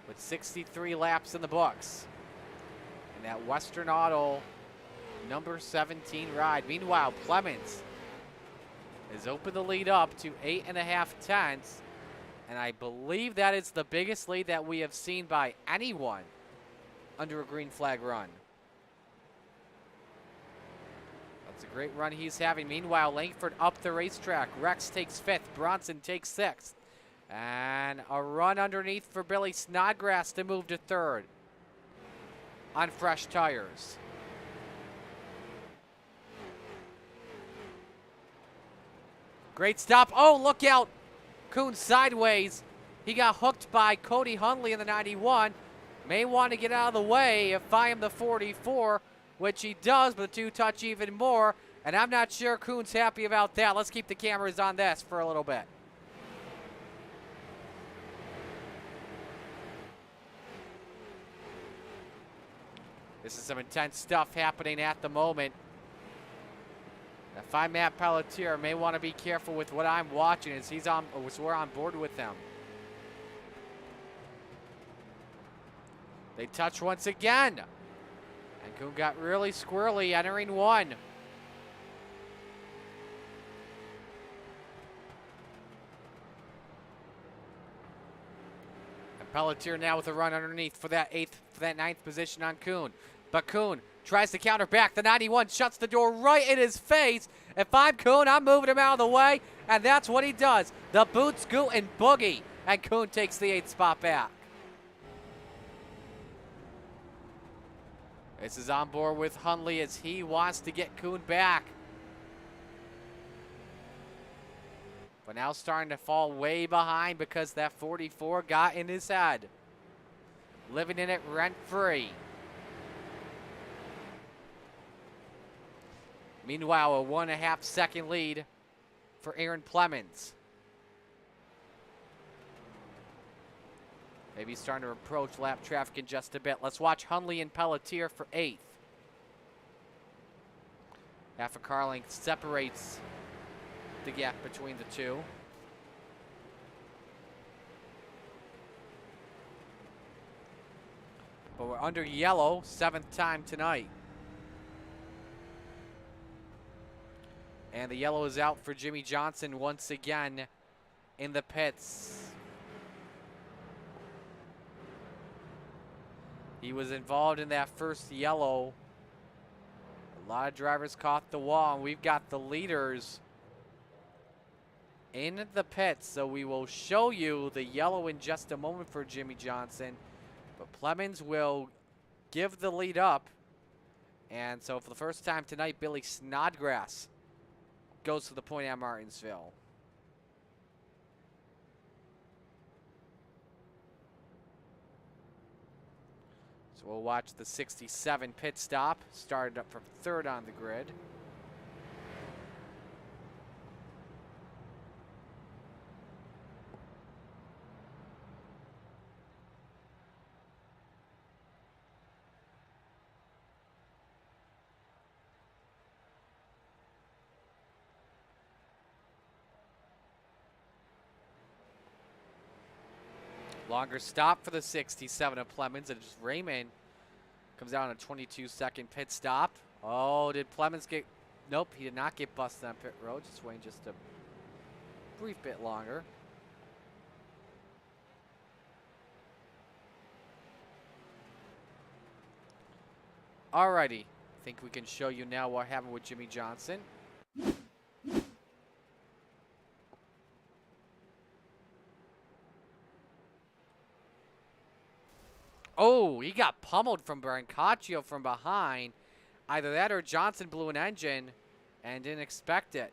with 63 laps in the books. And that Western Auto number 17 ride. Meanwhile, Plemons has opened the lead up to 8.5 tenths, and I believe that is the biggest lead that we have seen by anyone under a green flag run. That's a great run he's having. Meanwhile, Langford up the racetrack. Rex takes 5th. Bronson takes 6th. And a run underneath for Billy Snodgrass to move to 3rd on fresh tires. Great stop. Oh, look out. Kuhn sideways. He got hooked by Cody Hundley in the 91. May want to get out of the way if I am the 44, which he does, but the two touch even more. And I'm not sure Kuhn's happy about that. Let's keep the cameras on this for a little bit. This is some intense stuff happening at the moment. If I'm Matt Pelletier, I may want to be careful with what I'm watching as we're on board with them. They touch once again. And Kuhn got really squirrely entering 1. And Pelletier now with a run underneath for that 9th position on Kuhn. But Kuhn tries to counter back. The 91 shuts the door right in his face. If I'm Kuhn, I'm moving him out of the way, and that's what he does. The boot, scoot, and boogie, and Kuhn takes the 8th spot back. This is on board with Hundley as he wants to get Kuhn back. But now starting to fall way behind because that 44 got in his head. Living in it rent-free. Meanwhile, a 1.5 second lead for Aaron Plemons. Maybe starting to approach lap traffic in just a bit. Let's watch Hundley and Pelletier for 8th. Half a car length separates the gap between the two. But we're under yellow, 7th time tonight. And the yellow is out for Jimmy Johnson once again in the pits. He was involved in that first yellow. A lot of drivers caught the wall, and we've got the leaders in the pits. So we will show you the yellow in just a moment for Jimmy Johnson. But Plemons will give the lead up. And so for the first time tonight, Billy Snodgrass goes to the point at Martinsville. So we'll watch the 67 pit stop, started up from 3rd on the grid. Longer stop for the 67 of Plemons, and Raymond comes out on a 22-second pit stop. Oh, did Plemons get... Nope, he did not get busted on pit road. Just waiting just a brief bit longer. Alrighty, I think we can show you now what happened with Jimmy Johnson. Oh, he got pummeled from Brancaccio from behind. Either that or Johnson blew an engine and didn't expect it.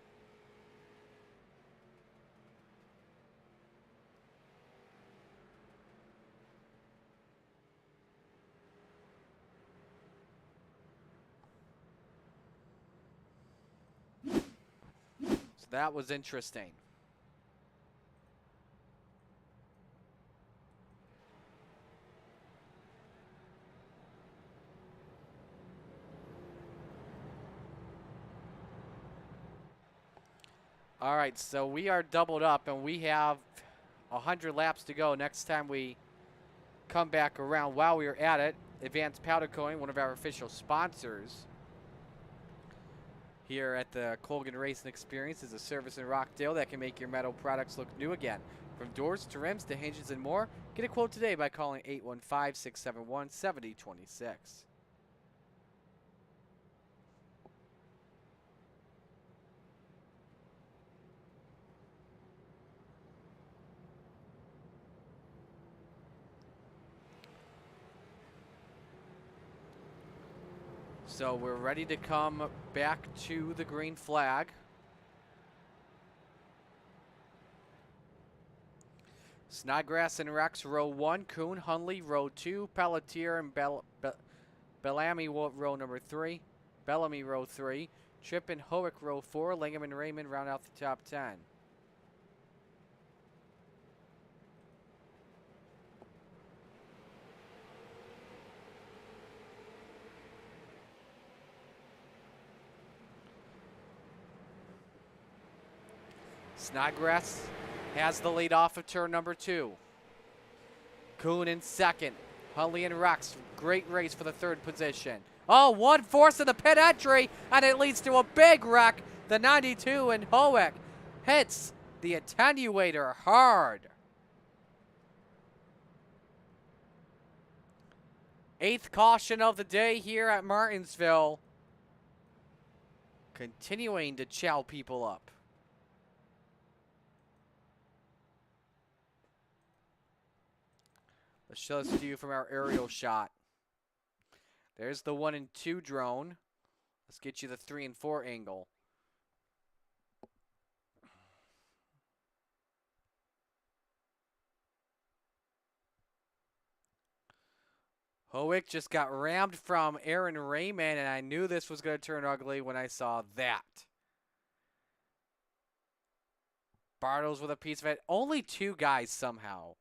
So that was interesting. All right, so we are doubled up, and we have 100 laps to go next time we come back around. While we are at it, Advanced Powder Coating, one of our official sponsors here at the Colgan Racing Experience, is a service in Rockdale that can make your metal products look new again. From doors to rims to hinges and more, get a quote today by calling 815-671-7026. So we're ready to come back to the green flag. Snodgrass and Rex, row 1. Kuhn, Hundley, row 2. Pelletier and Bellamy, row number 3. Bellamy, row 3. Tripp and Hoek, row 4. Lingham and Raymond round out the top 10. Snodgrass has the lead off of turn number 2. Kuhn in 2nd. Hundley and Rex, great race for the 3rd position. Oh, one force in the pit entry, and it leads to a big wreck. The 92 and Hoek hits the attenuator hard. 8th caution of the day here at Martinsville. Continuing to chow people up. Let's show this to you from our aerial shot. There's the 1 and 2 drone. Let's get you the 3 and 4 angle. Howick just got rammed from Aaron Raymond, and I knew this was going to turn ugly when I saw that. Bartles with a piece of it. Only 2 guys somehow.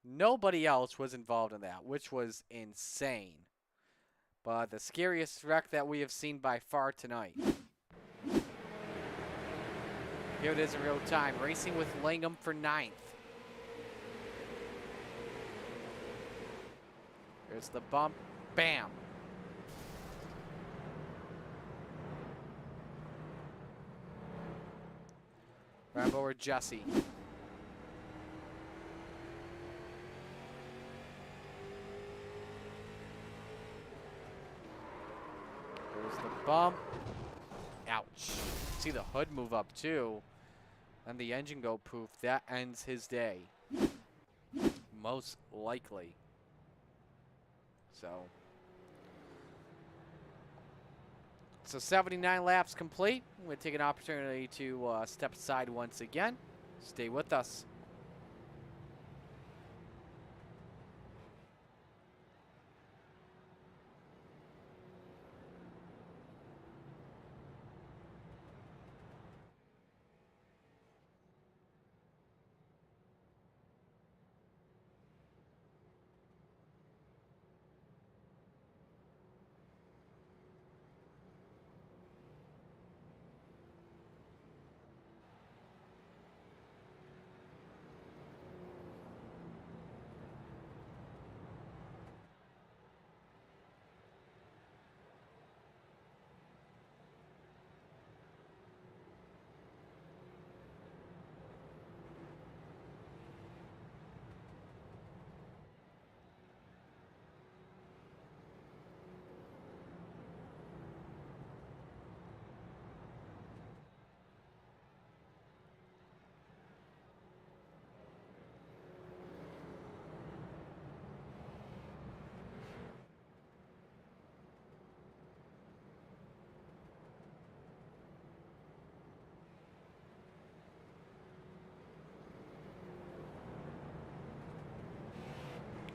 Nobody else was involved in that, which was insane. But the scariest wreck that we have seen by far tonight. Here it is in real time. Racing with Langham for 9th. There's the bump. Bam. Right over Jesse. There's the bump. Ouch. See the hood move up too. And the engine go poof. That ends his day. Most likely. So 79 laps complete. I'm going to take an opportunity to step aside once again. Stay with us.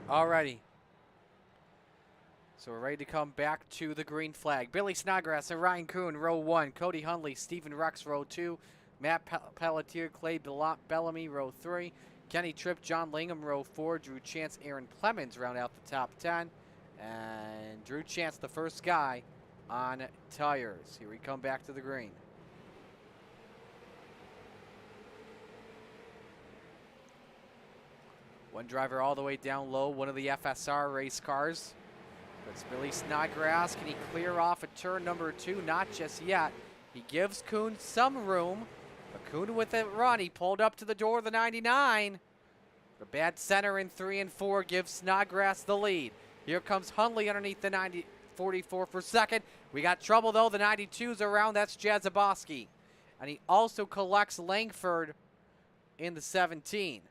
Alrighty. So we're ready to come back to the green flag. Billy Snodgrass and Ryan Kuhn, row 1. Cody Hundley, Stephen Rex, row 2. Matt Pelletier, Clay Bellamy, row 3. Kenny Tripp, John Langham, row 4. Drew Chance, Aaron Clemens round out the top 10. And Drew Chance, the first guy on tires. Here we come back to the green. One driver all the way down low, one of the FSR race cars. That's Billy Snodgrass. Can he clear off a turn number 2? Not just yet. He gives Kuhn some room. But Kuhn with it run. He pulled up to the door of the 99. The bad center in 3 and 4 gives Snodgrass the lead. Here comes Hundley underneath the 44 for second. We got trouble though. The 92's around. That's Jazoboski. And he also collects Langford in the 17.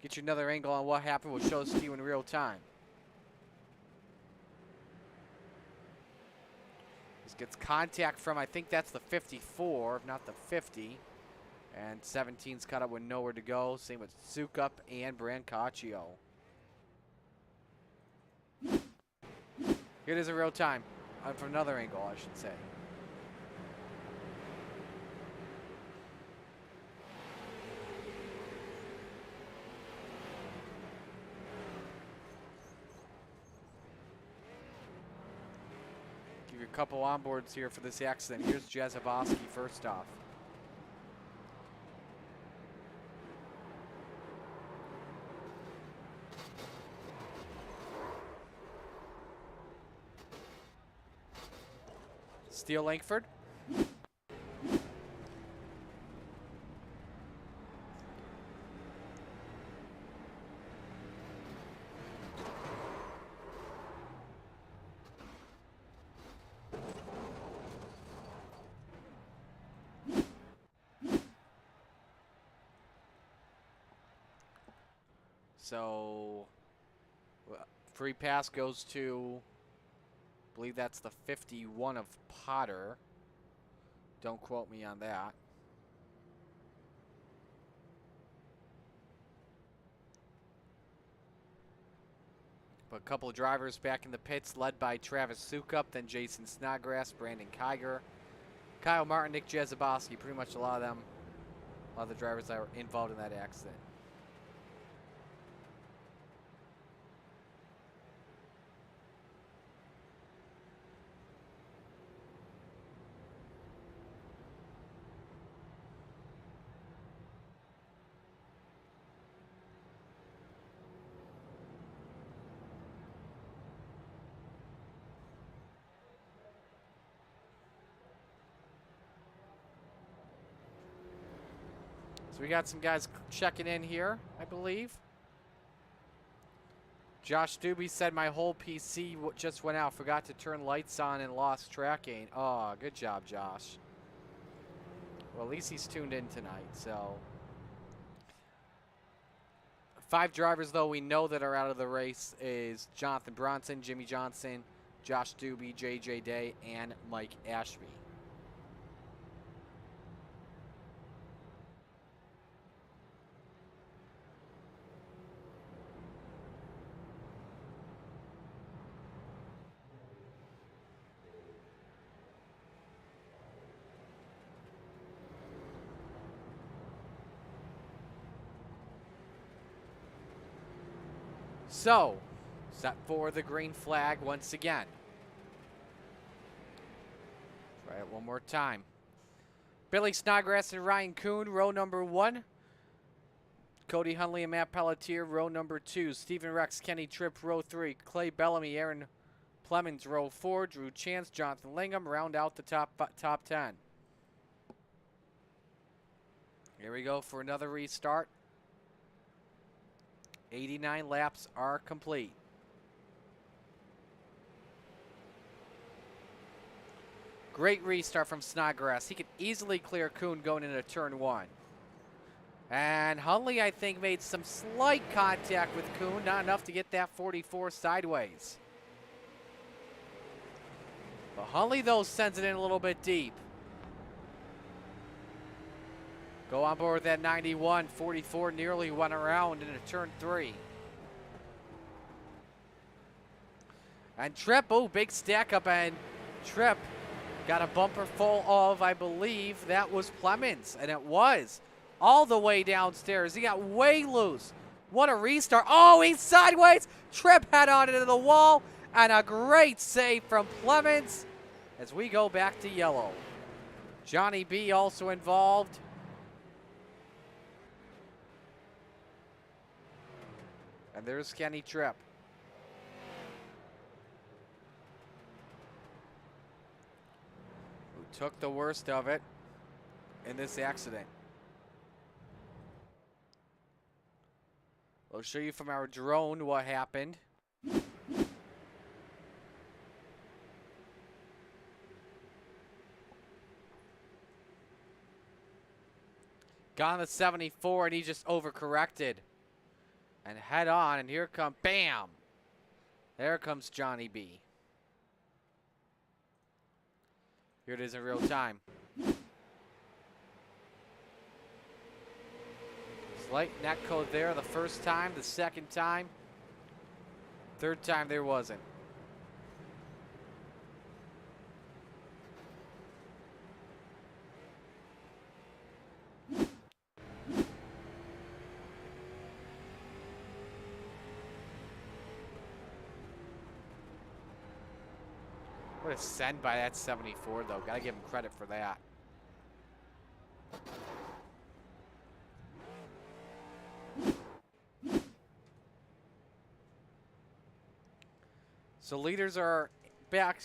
Get you another angle on what happened. We'll show this to you in real time. This gets contact from, I think that's the 54, if not the 50. And 17's caught up with nowhere to go. Same with Sukup and Brancaccio. Here it is in real time. From another angle, I should say. Give you a couple onboards here for this accident. Here's Jazoboski first off. Steele Langford. So, free pass goes to, I believe that's the 51 of Potter. Don't quote me on that. But a couple of drivers back in the pits, led by Travis Sukup, then Jason Snodgrass, Brandon Kiger, Kyle Martin, Nick Jazabowski. Pretty much a lot of the drivers that were involved in that accident. So we got some guys checking in here, I believe. Josh Doobie said my whole PC just went out. Forgot to turn lights on and lost tracking. Oh, good job, Josh. Well, at least he's tuned in tonight, so. 5 drivers, though, we know that are out of the race is Jonathan Bronson, Jimmy Johnson, Josh Doobie, JJ Day, and Mike Ashby. So, set for the green flag once again. Try it one more time. Billy Snodgrass and Ryan Kuhn, row number 1. Cody Hunley and Matt Pelletier, row number 2. Stephen Rex, Kenny Tripp, row 3. Clay Bellamy, Aaron Plemons, row 4. Drew Chance, Jonathan Lingham, round out the top 10. Here we go for another restart. 89 laps are complete. Great restart from Snodgrass. He could easily clear Kuhn going into turn 1. And Hunley, I think, made some slight contact with Kuhn, not enough to get that 44 sideways. But Hunley, though, sends it in a little bit deep. Go on board with that 91. 44 nearly went around into turn 3. And Tripp, oh, big stack up, and Tripp got a bumper full of, I believe, that was Plemons, and it was all the way downstairs. He got way loose. What a restart. Oh, he's sideways. Tripp head on into the wall, and a great save from Plemons as we go back to yellow. Johnny B also involved. And there's Kenny Tripp. Who took the worst of it in this accident. We'll show you from our drone what happened. Got on the 74 and he just overcorrected. And head on, and here comes, bam! There comes Johnny B. Here it is in real time. Slight net code there the first time, the second time. Third time there wasn't. What a send by that 74, though. Gotta give him credit for that. So leaders are back,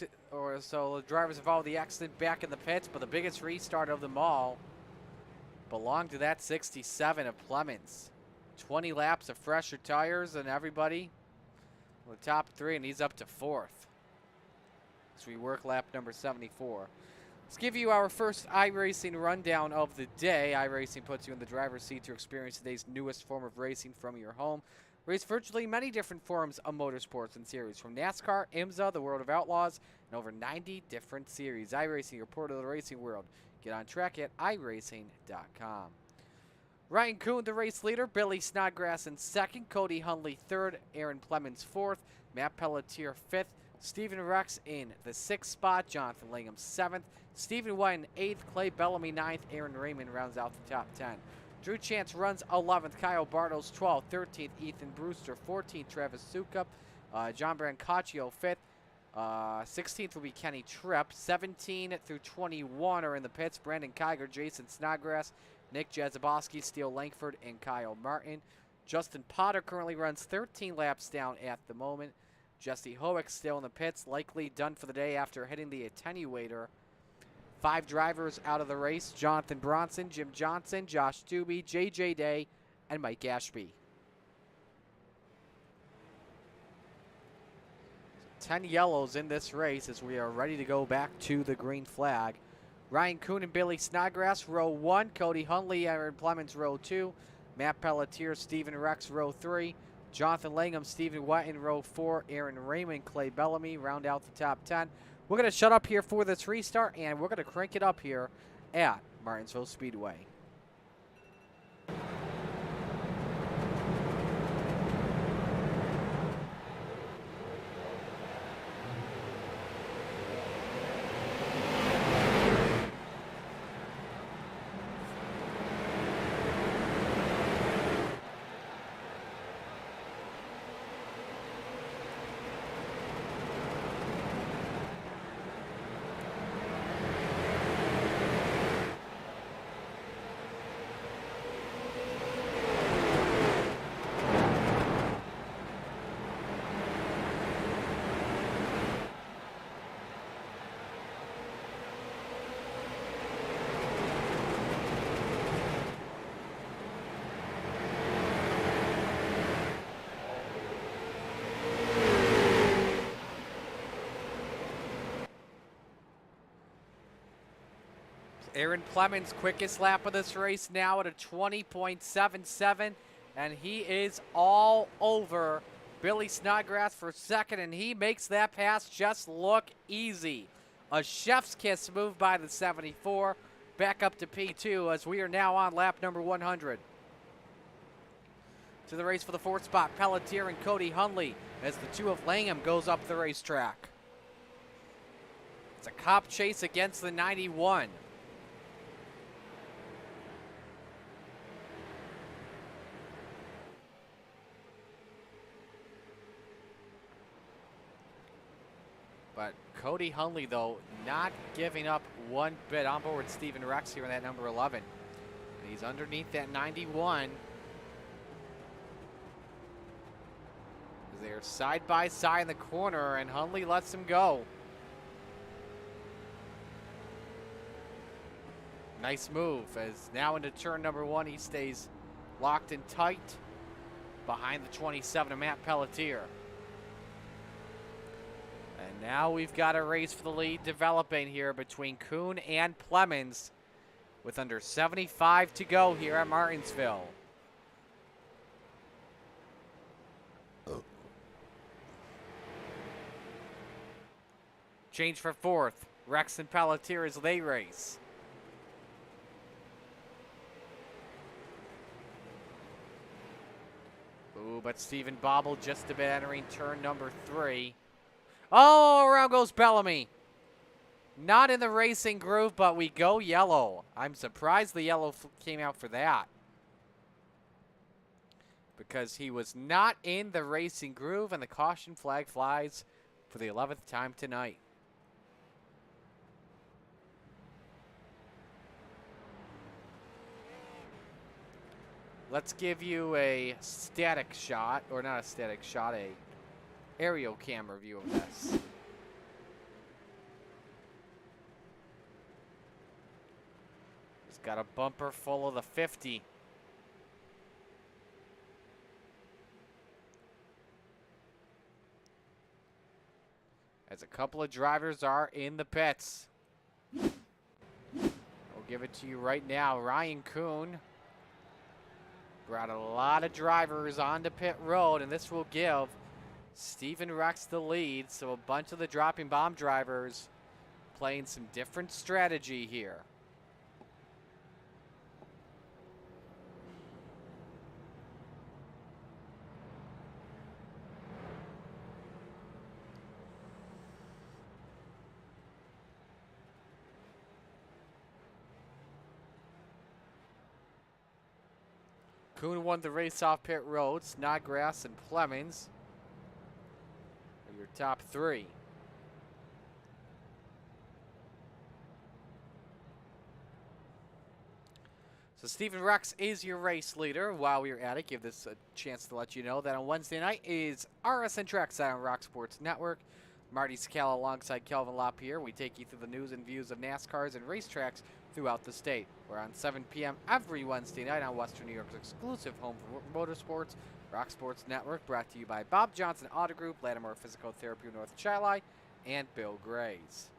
so the drivers involved in the accident back in the pits, but the biggest restart of them all belonged to that 67 of Plemons. 20 laps of fresher tires and everybody. The top 3, and he's up to 4th. So we work lap number 74. Let's give you our first iRacing rundown of the day. iRacing puts you in the driver's seat to experience today's newest form of racing from your home. Race virtually many different forms of motorsports and series, from NASCAR, IMSA, the World of Outlaws, and over 90 different series. iRacing, your port of the racing world. Get on track at iRacing.com. Ryan Kuhn, the race leader. Billy Snodgrass in second. Cody Hundley third. Aaron Plemons fourth. Matt Pelletier fifth. Stephen Rex in the sixth spot. Jonathan Langham seventh. Stephen White in eighth. Clay Bellamy ninth. Aaron Raymond rounds out the top 10. Drew Chance runs 11th. Kyle Bartels 12th. 13th. Ethan Brewster 14th. Travis Sukup. John Brancaccio 5th. 16th will be Kenny Tripp. 17 through 21 are in the pits. Brandon Kiger, Jason Snodgrass, Nick Jazoboski, Steele Langford, and Kyle Martin. Justin Potter currently runs 13 laps down at the moment. Jesse Hoek still in the pits, likely done for the day after hitting the attenuator. 5 drivers out of the race: Jonathan Bronson, Jim Johnson, Josh Doobie, JJ Day, and Mike Ashby. 10 yellows in this race as we are ready to go back to the green flag. Ryan Kuhn and Billy Snodgrass, row 1. Cody Hundley, Aaron Plemons, row 2. Matt Pelletier, Stephen Rex, row 3. Jonathan Langham, Stephen White in row 4. Aaron Raymond, Clay Bellamy round out the top 10. We're going to shut up here for this restart, and we're going to crank it up here at Martinsville Speedway. Aaron Plemons, quickest lap of this race now at a 20.77, and he is all over Billy Snodgrass for second, and he makes that pass just look easy. A chef's kiss move by the 74, back up to P2 as we are now on lap number 100. To the race for the 4th spot, Pelletier and Cody Hundley as the 2 of Langham goes up the racetrack. It's a cop chase against the 91. But Cody Hundley, though, not giving up one bit. On board with Stephen Rex here in that number 11. And he's underneath that 91. They're side by side in the corner, and Hundley lets him go. Nice move, as now into turn number 1, he stays locked and tight behind the 27 of Matt Pelletier. And now we've got a race for the lead developing here between Kuhn and Plemons with under 75 to go here at Martinsville. Change for 4th. Rex and Pelletier as they race. Ooh, but Stephen bobbled just about entering turn number 3. Oh, around goes Bellamy. Not in the racing groove, but we go yellow. I'm surprised the yellow came out for that, because he was not in the racing groove, and the caution flag flies for the 11th time tonight. Let's give you a static shot, or not a static shot, a aerial camera view of this. He's got a bumper full of the 50. As a couple of drivers are in the pits. I'll give it to you right now. Ryan Kuhn Brought a lot of drivers onto pit road, and this will give Steven Rex the lead. So a bunch of the dropping bomb drivers playing some different strategy here. Kuhn won the race off pit road. Snodgrass and Plemons are your top three. So Steven Rex is your race leader. While we're at it, give this a chance to let you know that on Wednesday night is RSN Trackside on Rock Sports Network. Marty Scala alongside Kelvin LaPierre. We take you through the news and views of NASCARs and racetracks throughout the state. We're on 7 p.m. every Wednesday night on Western New York's exclusive home for motorsports, Rock Sports Network, brought to you by Bob Johnson Auto Group, Lattimore Physical Therapy North Chili, and Bill Grays.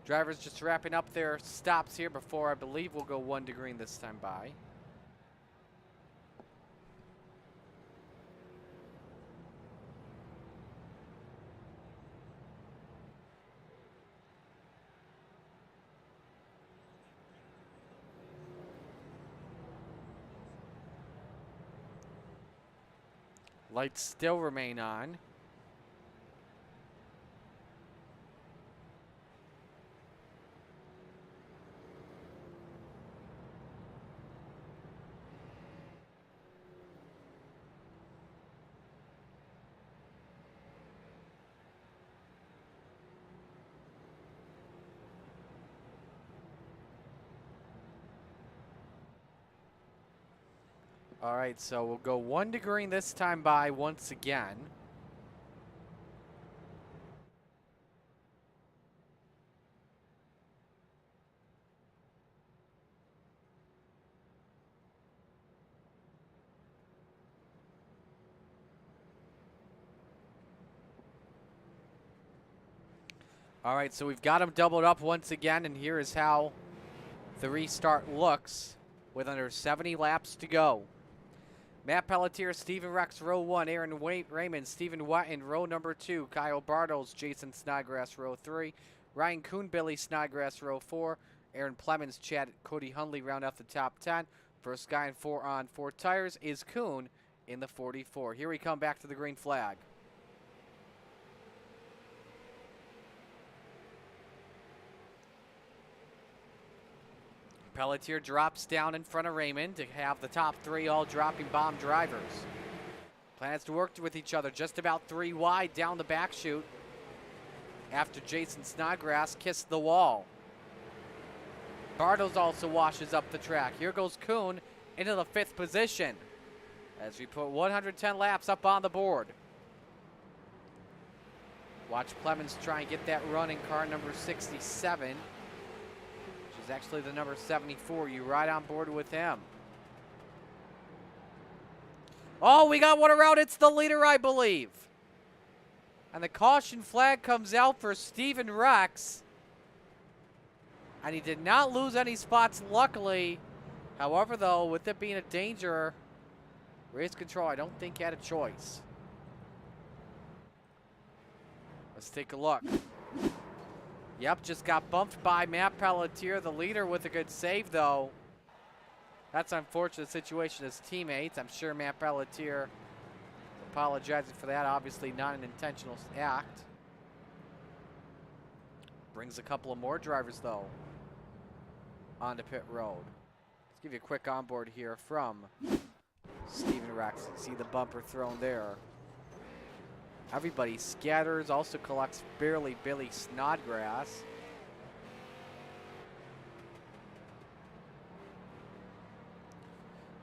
Drivers just wrapping up their stops here before I believe we'll go 1 to green this time by. Lights still remain on. All right, so we'll go 1 to green this time by once again. All right, so we've got them doubled up once again, and here is how the restart looks with under 70 laps to go. Matt Pelletier, Steven Rex, row 1. Aaron Raymond, Stephen Wetton, row number 2. Kyle Bartles, Jason Snodgrass, row 3. Ryan Kuhn, Billy Snodgrass, row 4. Aaron Plemons, Chad, Cody Hundley round out the top 10. First guy in 4 on 4 tires is Kuhn in the 44. Here we come back to the green flag. Pelletier drops down in front of Raymond to have the top 3 all dropping bomb drivers. Plans to work with each other just about 3 wide down the back chute after Jason Snodgrass kissed the wall. Bartles also washes up the track. Here goes Kuhn into the 5th position as we put 110 laps up on the board. Watch Plemons try and get that run in car number 67. Actually the number 74. You right on board with him. Oh, we got one around. It's the leader, I believe. And the caution flag comes out for Steven Rex. And he did not lose any spots, luckily. However, though, with it being a danger, race control, I don't think had a choice. Let's take a look. Yep, just got bumped by Matt Pelletier, the leader, with a good save, though. That's an unfortunate situation as teammates. I'm sure Matt Pelletier apologizing for that. Obviously not an intentional act. Brings a couple of more drivers, though, onto pit road. Let's give you a quick onboard here from Steven Rex. See the bumper thrown there. Everybody scatters, also collects barely Billy Snodgrass.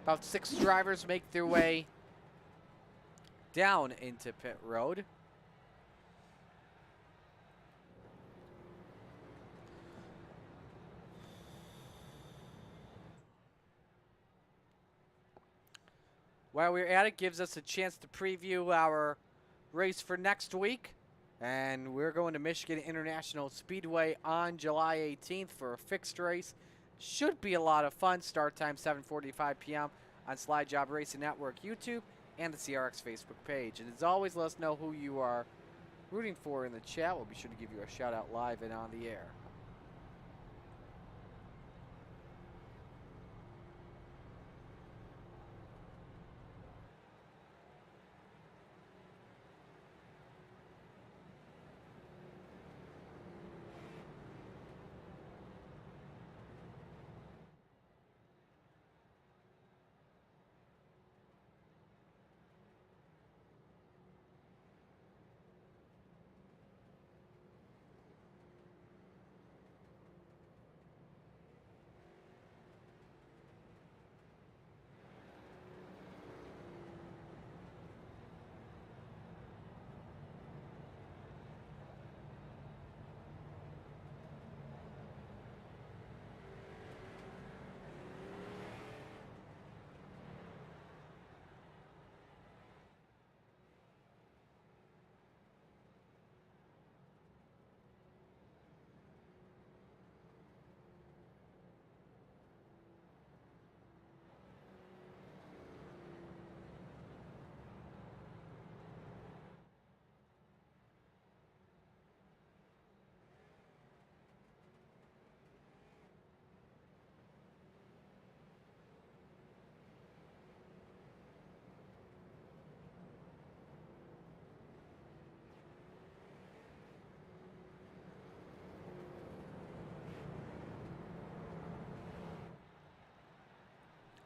About 6 drivers make their way down into pit road. While we're at it, gives us a chance to preview our race for next week, and we're going to Michigan International Speedway on July 18th for a fixed race. Should be a lot of fun. Start time 7:45 p.m. on Slide Job Racing Network YouTube and the CRX Facebook page. And as always, let us know who you are rooting for in the chat. We'll be sure to give you a shout out live and on the air.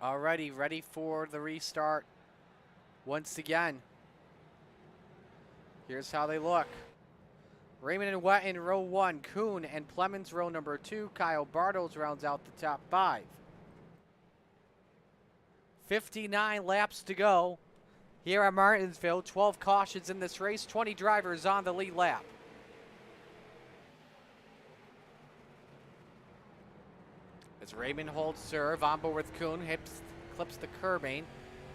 Alrighty, ready for the restart once again. Here's how they look. Raymond and Wet in row 1, Kuhn and Plemons row number 2, Kyle Bartels rounds out the top 5. 59 laps to go here at Martinsville. 12 cautions in this race, 20 drivers on the lead lap. As Raymond holds serve, on board with Kuhn, clips the curbing,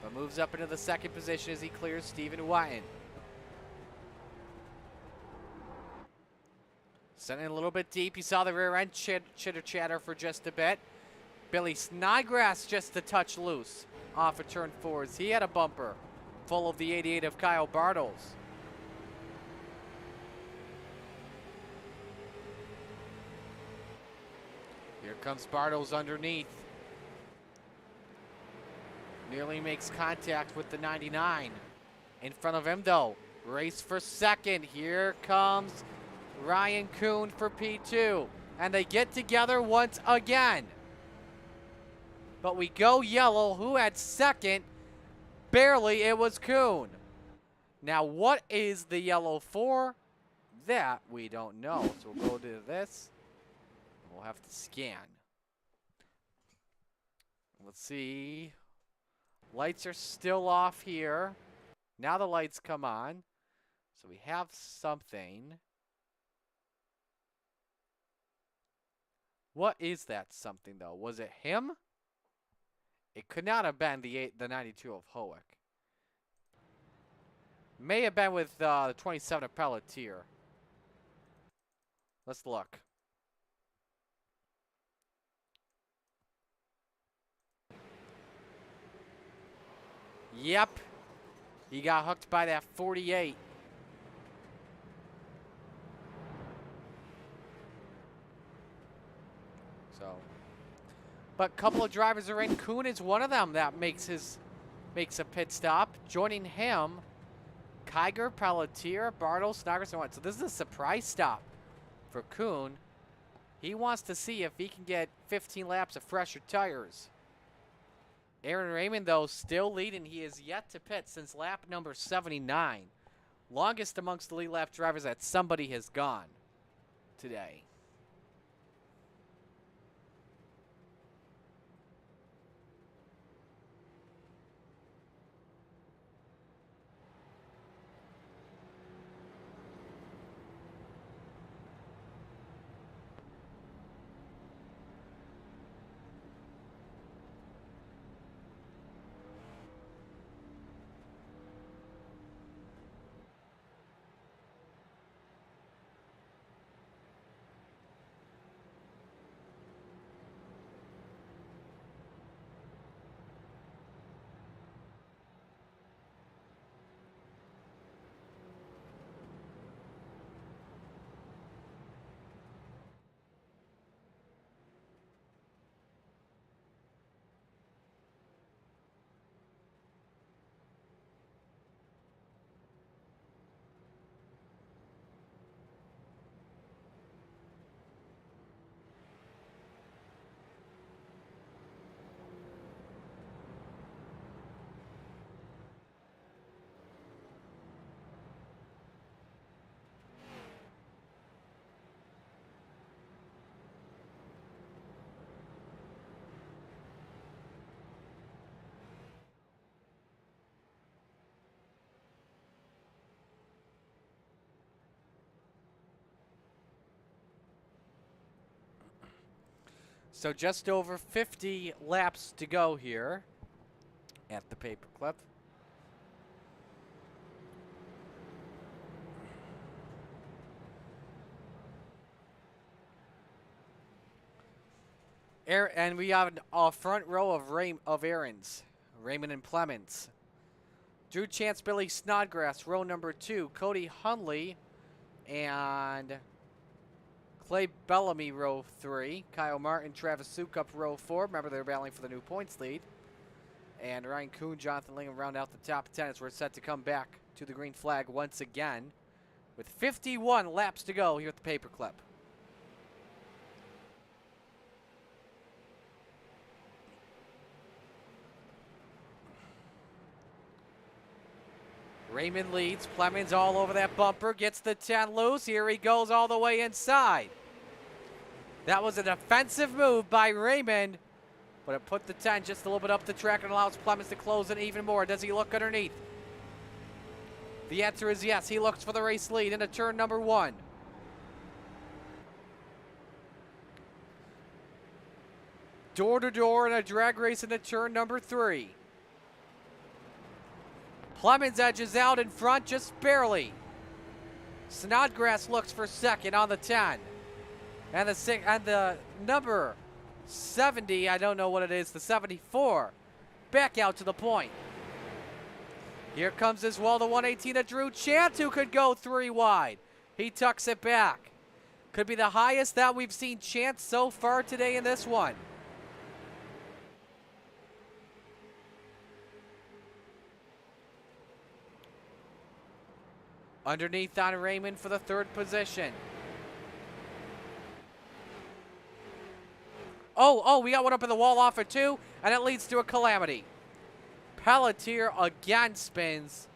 but moves up into the second position as he clears Stephen Wetton. Sending a little bit deep. You saw the rear end chitter chatter for just a bit. Billy Snodgrass just a touch loose off of turn 4 as he had a bumper full of the 88 of Kyle Bartels. Here comes Bartels underneath. Nearly makes contact with the 99. In front of him though, race for second. Here comes Ryan Kuhn for P2. And they get together once again. But we go yellow. Who had second? Barely, it was Kuhn. Now what is the yellow for? That we don't know. So we'll go to this. We'll have to scan. Let's see. Lights are still off here. Now the lights come on. So we have something. What is that something though? Was it him? It could not have been the 92 of Hoek. May have been with the 27 of Pelletier. Let's look. Yep. He got hooked by that 48. So. But a couple of drivers are in. Kuhn is one of them that makes a pit stop. Joining him, Kiger, Pelletier, Bartels, Snodgrass, and what. So this is a surprise stop for Kuhn. He wants to see if he can get 15 laps of fresher tires. Aaron Raymond, though, still leading. He is yet to pit since lap number 79. Longest amongst the lead lap drivers that somebody has gone today. So just over 50 laps to go here at the Paperclip. And we have a front row of errands. Raymond and Clemens. Drew Chance, Billy Snodgrass, row number 2. Cody Hunley and Clay Bellamy, row 3. Kyle Martin, Travis Sukup, row 4. Remember, they're battling for the new points lead. And Ryan Kuhn, Jonathan Lingham round out the top 10 as we're set to come back to the green flag once again with 51 laps to go here at the Paperclip. Raymond leads. Clemens all over that bumper. Gets the 10 loose. Here he goes all the way inside. That was a defensive move by Raymond, but it put the 10 just a little bit up the track and allows Clemens to close it even more. Does he look underneath? The answer is yes. He looks for the race lead into turn number 1. Door to door in a drag race into turn number 3. Clemens edges out in front just barely. Snodgrass looks for second on the 10. And the number 70, I don't know what it is, the 74, back out to the point. Here comes as well the 118 of Drew Chant, who could go 3 wide. He tucks it back. Could be the highest that we've seen Chant so far today in this one. Underneath on Raymond for the 3rd position. Oh, we got one up in the wall off of 2, and it leads to a calamity. Pelletier again spins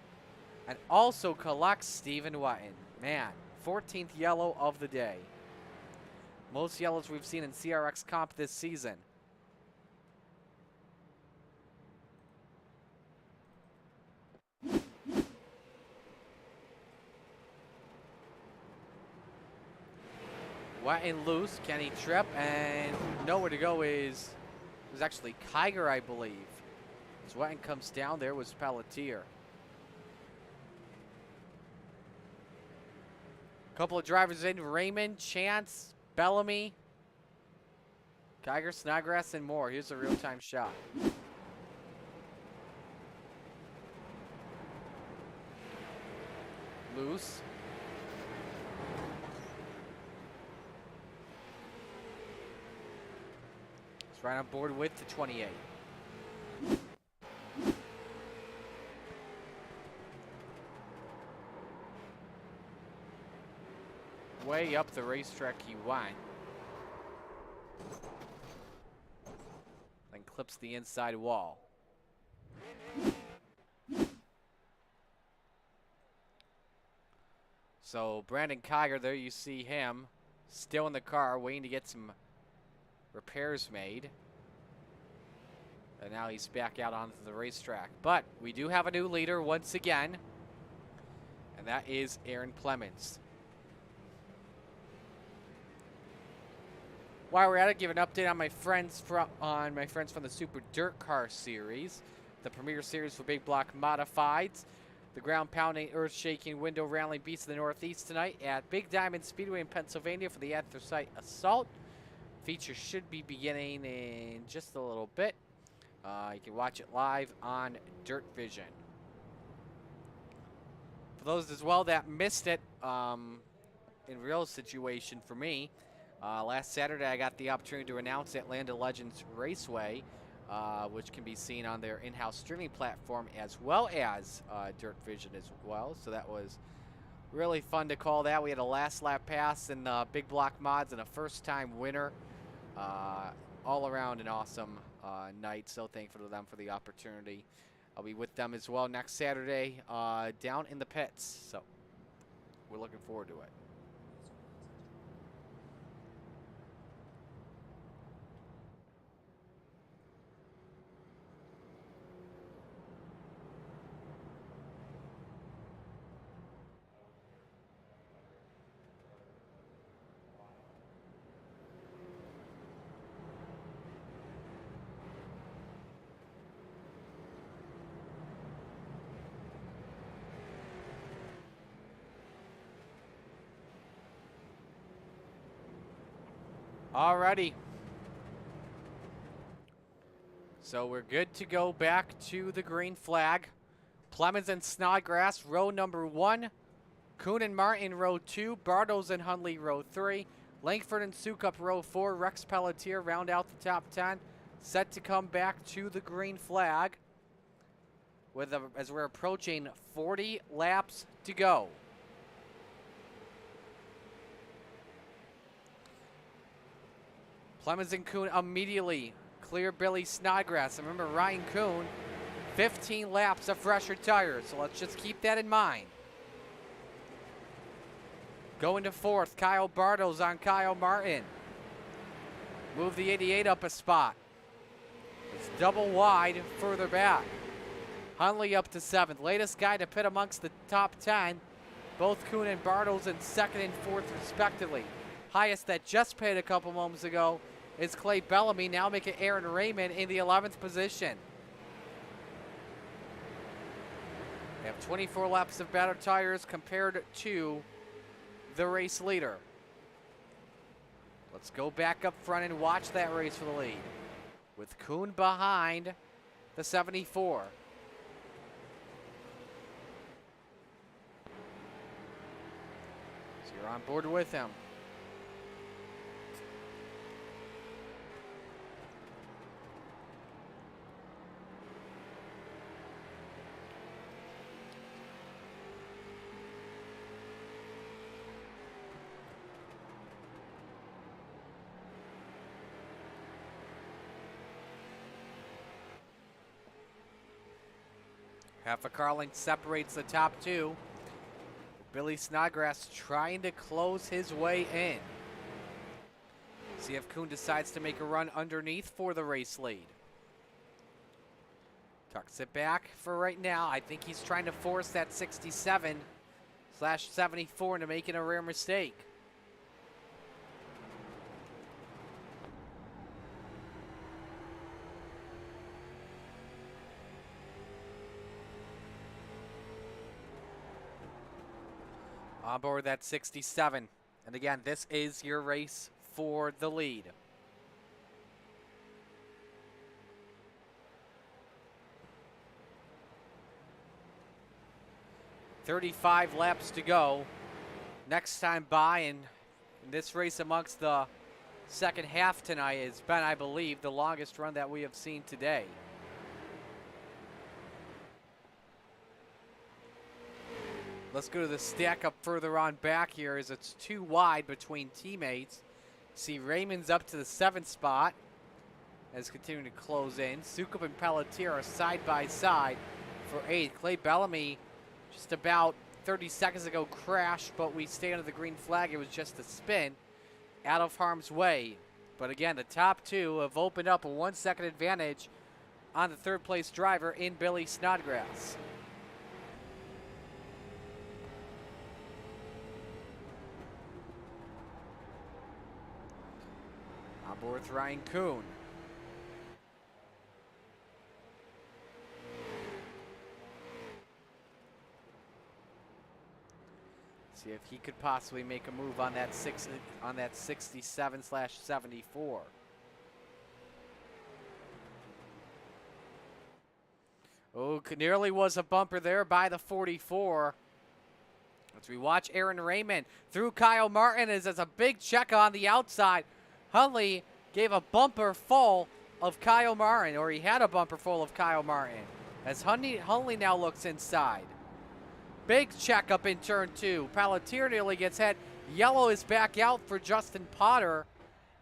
and also collects Stephen Wetton. Man, 14th yellow of the day. Most yellows we've seen in CRX comp this season. Wetton loose. Can he trip? And nowhere to go is... It was actually Kiger, I believe. As Wetton comes down, there was Pelletier. Couple of drivers in. Raymond, Chance, Bellamy, Kiger, Snodgrass, and more. Here's a real-time shot. Loose. It's right on board with the 28. Way up the racetrack he went. Then clips the inside wall. So Brandon Kiger, there you see him still in the car waiting to get some repairs made. And now he's back out onto the racetrack. But we do have a new leader once again, and that is Aaron Clemens. While we're at it, give an update on my friends from the Super Dirt Car Series, the premier series for big block modifieds. The ground pounding, earth shaking, window rattling beats of the Northeast tonight at Big Diamond Speedway in Pennsylvania for the Anthracite Assault. Feature should be beginning in just a little bit. You can watch it live on Dirt Vision. For those as well that missed it, in real situation for me, last Saturday I got the opportunity to announce Atlanta Legends Raceway, which can be seen on their in-house streaming platform as well as Dirt Vision as well. So that was really fun to call that. We had a last lap pass in the big block mods and a first-time winner. All around an awesome night. So thankful to them for the opportunity. I'll be with them as well next Saturday down in the pits. So we're looking forward to it. Alrighty. So we're good to go back to the green flag. Plemons and Snodgrass, row number 1. Kuhn and Martin, row 2. Bartles and Hundley, row 3. Langford and Sukup, row 4. Rex Pelletier round out the top 10. Set to come back to the green flag as we're approaching 40 laps to go. Plemons and Kuhn immediately clear Billy Snodgrass. And remember, Ryan Kuhn, 15 laps of fresher tires, so let's just keep that in mind. Going to 4th, Kyle Bartles on Kyle Martin. Move the 88 up a spot. It's double wide further back. Hundley up to 7th. Latest guy to pit amongst the top 10. Both Kuhn and Bartles in 2nd and 4th respectively. Highest that just pitted a couple moments ago is Clay Bellamy, now making Aaron Raymond in the 11th position. We have 24 laps of better tires compared to the race leader. Let's go back up front and watch that race for the lead. With Kuhn behind the 74. So you're on board with him. Half a car length separates the top 2. Billy Snodgrass trying to close his way in. See if Kuhn decides to make a run underneath for the race lead. Tucks it back for right now. I think he's trying to force that 67/74 into making a rare mistake. On board that 67. And again, this is your race for the lead. "35 laps to go. Next time by, and in this race amongst the second half tonight has been, I believe, the longest run that we have seen today. Let's go to the stack up further on back here as it's too wide between teammates. See Raymond's up to the 7th spot as continuing to close in. Sukup and Pelletier are side by side for 8th. Clay Bellamy just about 30 seconds ago crashed, but we stay under the green flag. It was just a spin out of harm's way. But again, the top 2 have opened up a 1-second advantage on the 3rd place driver in Billy Snodgrass. On board with Ryan Kuhn. See if he could possibly make a move on that 67/74. Oh, nearly was a bumper there by the 44. As we watch Aaron Raymond through Kyle Martin as a big check on the outside. Hundley gave a bumper full of Kyle Martin, or he had a bumper full of Kyle Martin. As Hundley now looks inside. Big check up in turn 2. Pelletier nearly gets hit. Yellow is back out for Justin Potter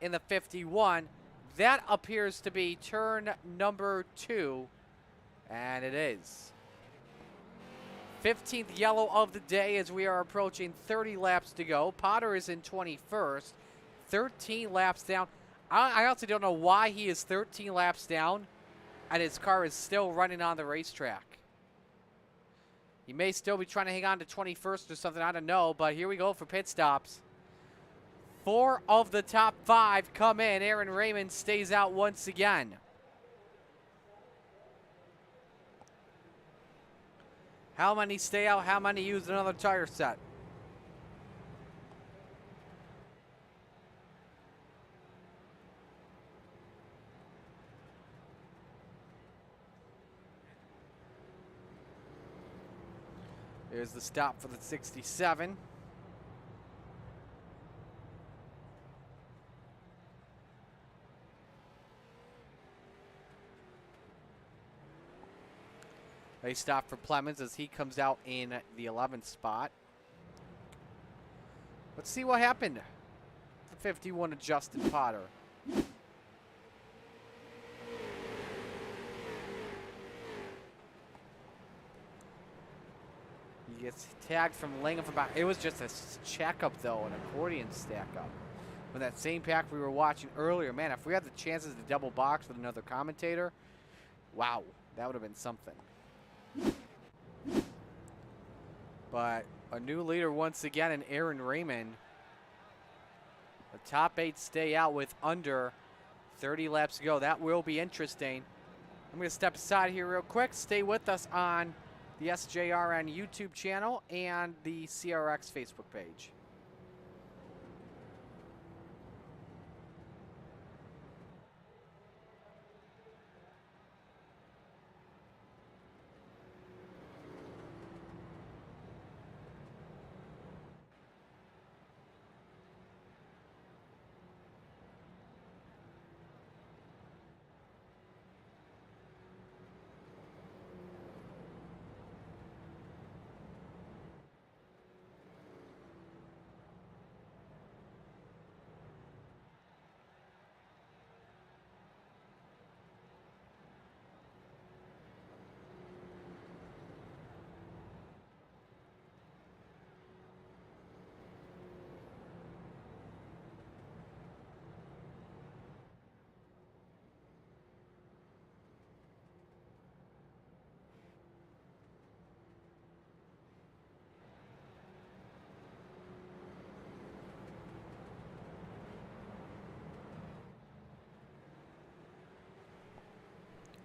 in the 51. That appears to be turn number 2, and it is. 15th yellow of the day as we are approaching 30 laps to go. Potter is in 21st. 13 laps down. I honestly don't know why he is 13 laps down and his car is still running on the racetrack. He may still be trying to hang on to 21st or something, I don't know, but here we go for pit stops. 4 of the top 5 come in. Aaron Raymond stays out once again. How many stay out? How many use another tire set? There's the stop for the 67. They stop for Plemons as he comes out in the 11th spot. Let's see what happened. The 51 to Justin Potter. He gets tagged from Langham for back. It was just a checkup, though, an accordion stack up. When that same pack we were watching earlier, man, if we had the chances to double box with another commentator, wow, that would have been something. But a new leader once again in Aaron Raymond. The top 8 stay out with under 30 laps to go. That will be interesting. I'm going to step aside here real quick. Stay with us on the SJRN YouTube channel and the CRX Facebook page.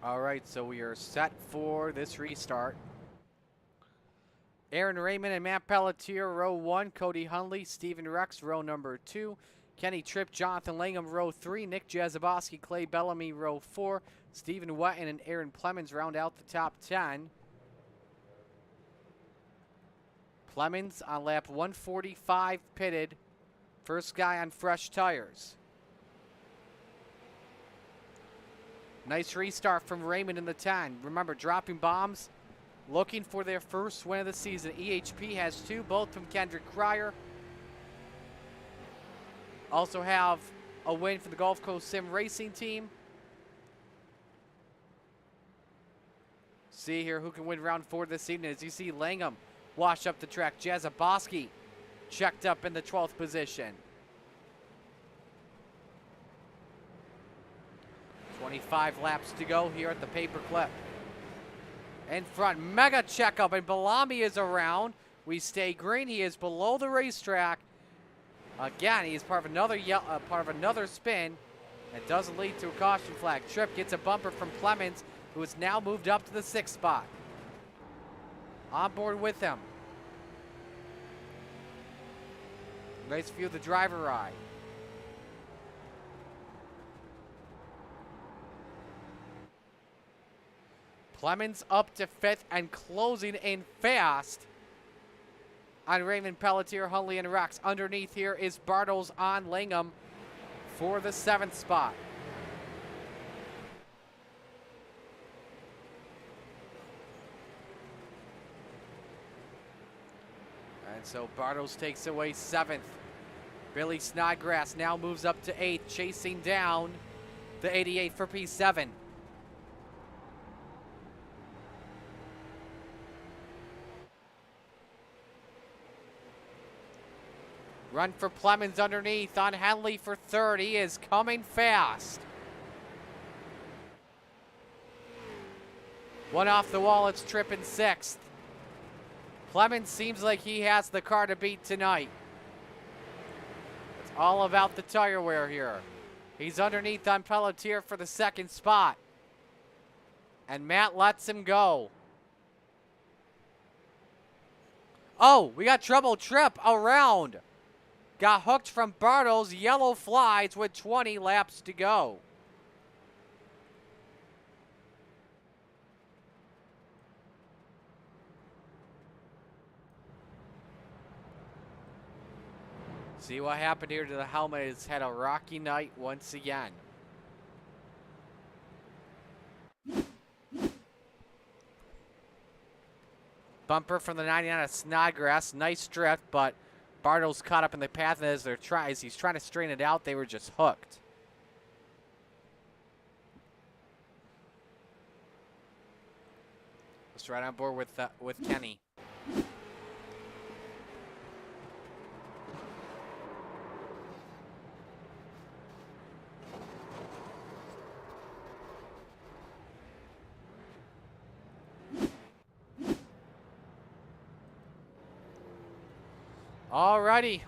All right, so we are set for this restart. Aaron Raymond and Matt Pelletier, row 1. Cody Hundley, Stephen Rex, row number 2. Kenny Tripp, Jonathan Langham, row 3. Nick Jazoboski, Clay Bellamy, row 4. Stephen Wetton and Aaron Plemons round out the top 10. Plemons on lap 145 pitted. First guy on fresh tires. Nice restart from Raymond in the 10. Remember, dropping bombs, looking for their first win of the season. EHP has 2, both from Kendrick Cryer. Also have a win for the Gulf Coast Sim Racing team. See here who can win round 4 this evening. As you see, Langham wash up the track. Jazoboski checked up in the 12th position. 25 laps to go here at the Paperclip. In front, mega checkup, and Bellamy is around. We stay green. He is below the racetrack. Again, he is part of another spin. It doesn't lead to a caution flag. Tripp gets a bumper from Plemons, who has now moved up to the 6th spot. On board with him. Nice view of the driver ride. Plemons up to 5th and closing in fast on Raymond, Pelletier, Hundley, and Rex. Underneath here is Bartles on Langham for the 7th spot. And so Bartles takes away 7th. Billy Snodgrass now moves up to 8th, chasing down the 88 for P7. Run for Plemons underneath on Henley for 3rd. He is coming fast. One off the wall, it's Tripp in 6th. Plemons seems like he has the car to beat tonight. It's all about the tire wear here. He's underneath on Pelletier for the 2nd spot. And Matt lets him go. Oh, we got trouble. Tripp around. Got hooked from Bartles. Yellow flies with 20 laps to go. See what happened here to the helmet. It's had a rocky night once again. Bumper from the 99 of Snodgrass. Nice drift, but Bartle's caught up in the path, and as he's trying to straighten it out, they were just hooked. Just right on board with Kenny. Alrighty.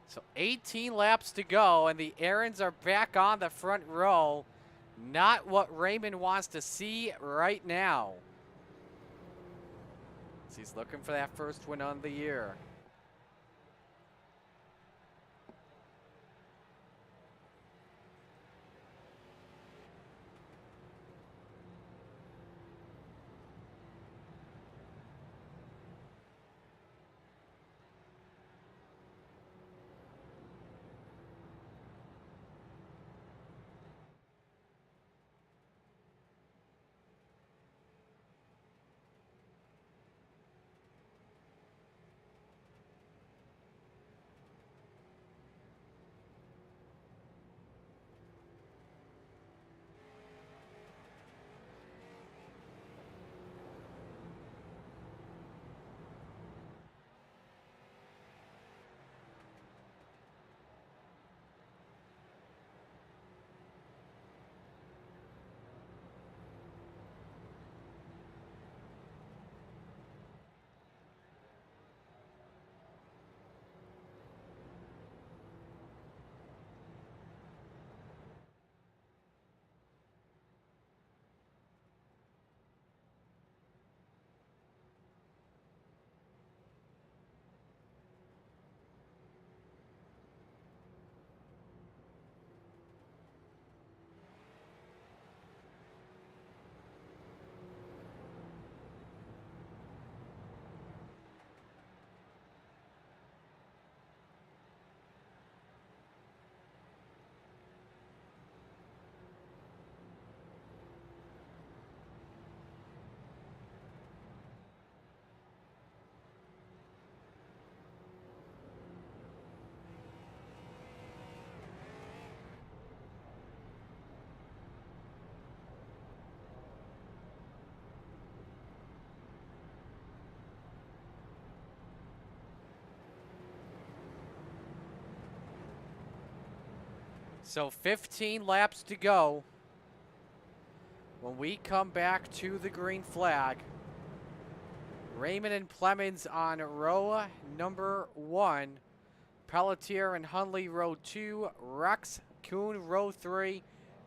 So 18 laps to go, and the Aarons are back on the front row. Not what Raymond wants to see right now. So he's looking for that first win on the year. So 15 laps to go. When we come back to the green flag, Raymond and Plemons on row number 1, Pelletier and Hundley row 2, Rex, Kuhn row 3,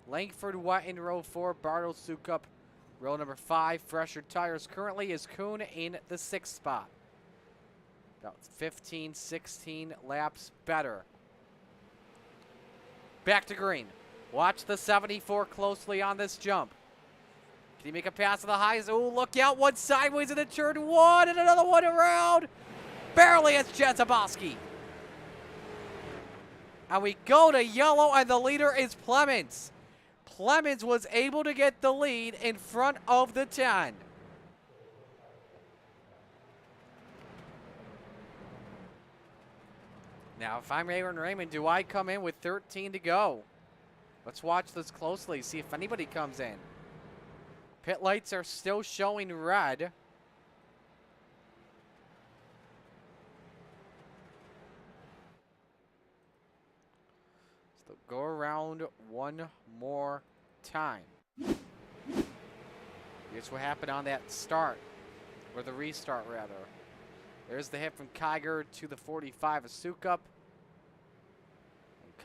Langford Wetton row 4, Bartle Sukup row number 5. Fresher tires currently is Kuhn in the 6th spot. About 15, 16 laps better. Back to green. Watch the 74 closely on this jump. Can he make a pass to the highs? Oh, look out. One sideways in the turn 1 and another one around. Barely it's Jazoboski. And we go to yellow, and the leader is Plemons. Plemons was able to get the lead in front of the 10. Now, if I'm Aaron Raymond, do I come in with 13 to go? Let's watch this closely, see if anybody comes in. Pit lights are still showing red. So go around one more time. Here's what happened on that start, or the restart rather. There's the hit from Kiger to the 45 of Sukup.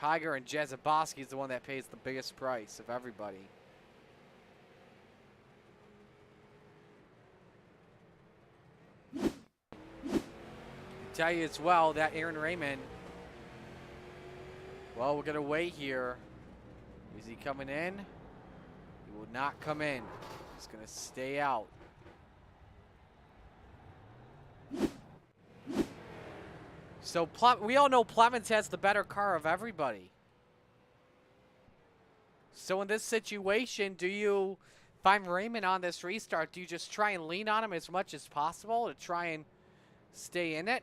Kiger and Jazoboski is the one that pays the biggest price of everybody. I tell you as well that Aaron Raymond, well, we're going to wait here. Is he coming in? He will not come in. He's going to stay out. So we all know Plemons has the better car of everybody. So in this situation, do you, if I'm Raymond on this restart, do you just try and lean on him as much as possible to try and stay in it?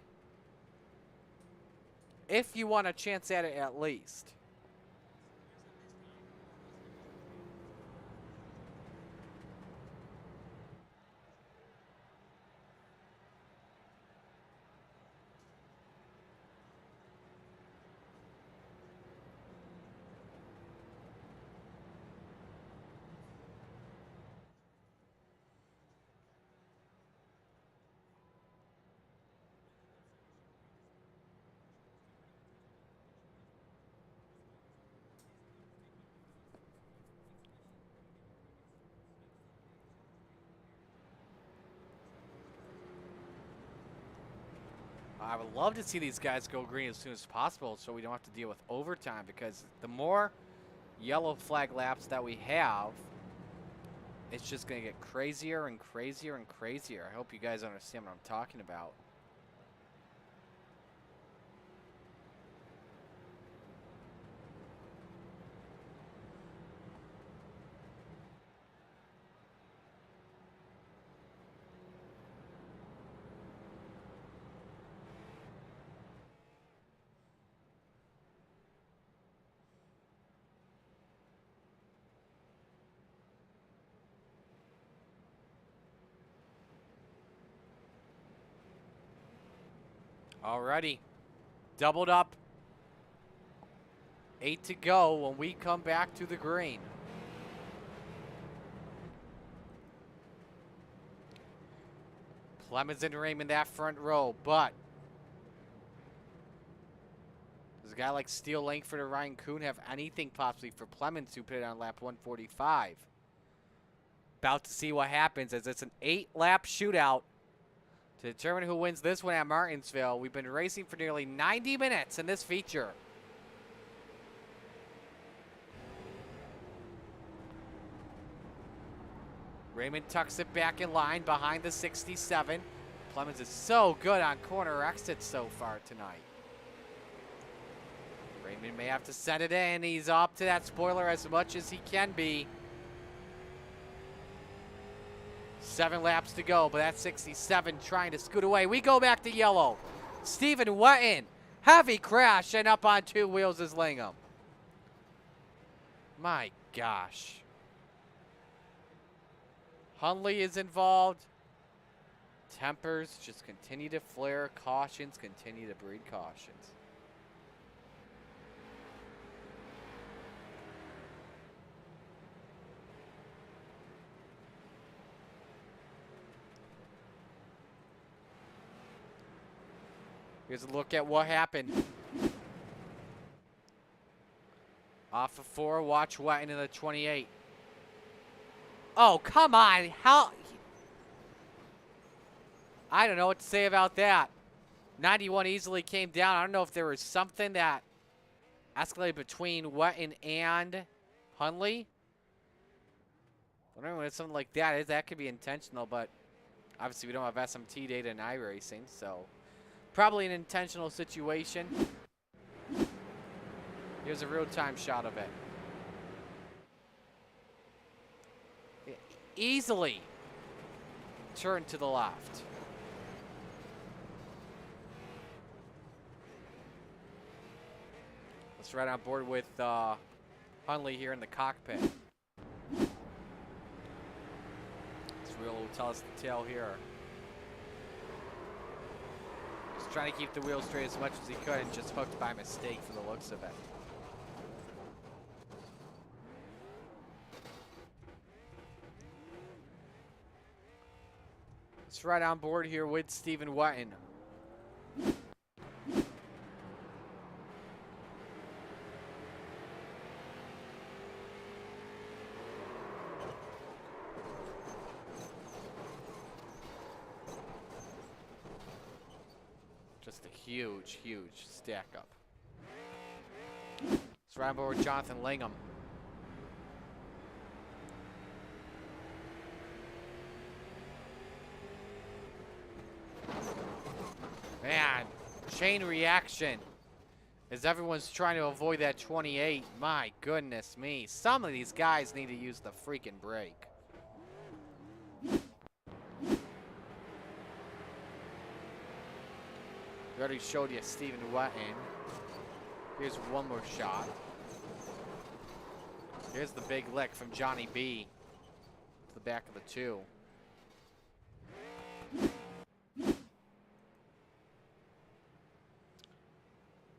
If you want a chance at it at least. I would love to see these guys go green as soon as possible so we don't have to deal with overtime, because the more yellow flag laps that we have, it's just going to get crazier and crazier and crazier. I hope you guys understand what I'm talking about. Alrighty. Doubled up. 8 to go when we come back to the green. Plemons and Raymond that front row, but does a guy like Steele Langford or Ryan Kuhn have anything possibly for Plemons, who put it on lap 145? About to see what happens, as it's an 8-lap shootout to determine who wins this one at Martinsville. We've been racing for nearly 90 minutes in this feature. Raymond tucks it back in line behind the 67. Plemons is so good on corner exits so far tonight. Raymond may have to set it in. He's up to that spoiler as much as he can be. 7 laps to go, but that 67 trying to scoot away. We go back to yellow. Stephen Wetton, heavy crash, and up on 2 wheels is Lingham. My gosh. Hundley is involved. Tempers just continue to flare. Cautions continue to breed cautions. Here's a look at what happened. Off of 4, watch Wetton in the 28. Oh, come on. How? I don't know what to say about that. 91 easily came down. I don't know if there was something that escalated between Wetton and Hundley. I don't know if something like that is. That could be intentional, but obviously we don't have SMT data in iRacing, so probably an intentional situation. Here's a real-time shot of it. Easily turn to the left. Let's ride on board with Hundley here in the cockpit. This wheel will tell us the tail here. Just trying to keep the wheel straight as much as he could, and just hooked by mistake for the looks of it. Let's ride on board here with Stephen Wetton. Just a huge, huge stack up. Let's ride on board with Jonathan Lingham. Man, chain reaction as everyone's trying to avoid that 28. My goodness me. Some of these guys need to use the freaking brake. We already showed you Stephen Wetton. Here's one more shot. Here's the big lick from Johnny B. To the back of the 2.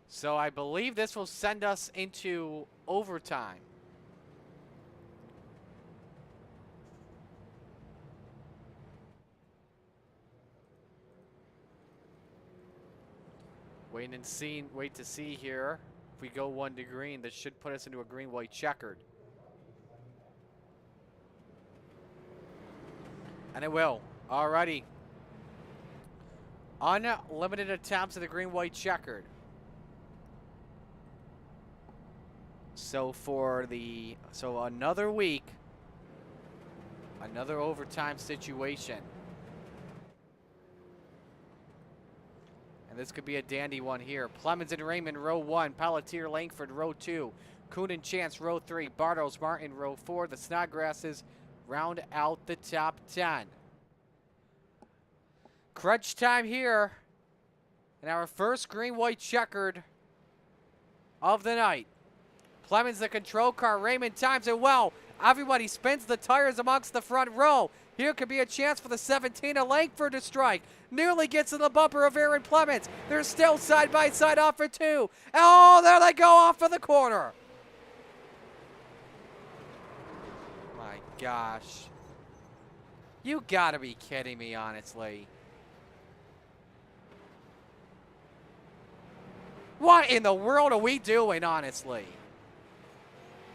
So I believe this will send us into overtime. Wait to see here. If we go 1 to green, this should put us into a green-white checkered. And it will. Alrighty. Unlimited attempts at the green-white checkered. So another week, another overtime situation. And this could be a dandy one here. Plemons and Raymond, row 1. Pelletier, Langford, row 2. Kuhn and Chance, row 3. Bartles, Martin, row 4. The Snodgrasses round out the top 10. Crunch time here. And our first green-white checkered of the night. Plemons, the control car. Raymond times it well. Everybody spins the tires amongst the front row. Here could be a chance for the 17 of Langford to strike. Nearly gets in the bumper of Aaron Plemons. They're still side by side off for 2. Oh, there they go off for the corner. My gosh. You gotta be kidding me, honestly. What in the world are we doing, honestly?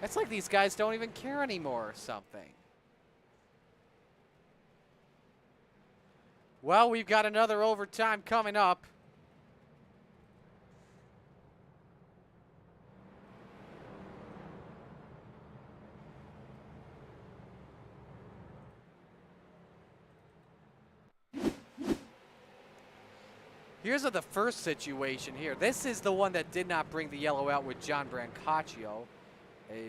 It's like these guys don't even care anymore or something. Well, we've got another overtime coming up. Here's the first situation here. This is the one that did not bring the yellow out with John Brancaccio.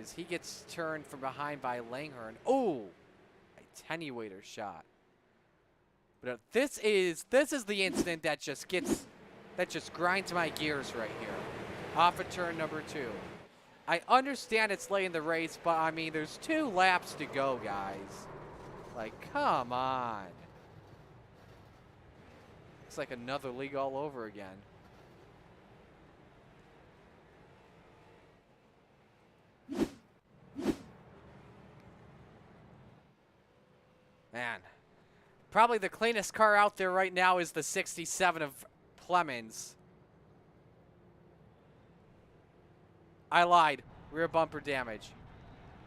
As he gets turned from behind by Langhorne. Oh, attenuator shot. But this is the incident that just grinds my gears right here. Off of turn number 2. I understand it's late in the race, but I mean there's 2 laps to go, guys. Like, come on. It's like another league all over again. Man, probably the cleanest car out there right now is the 67 of Plemons. I lied. Rear bumper damage.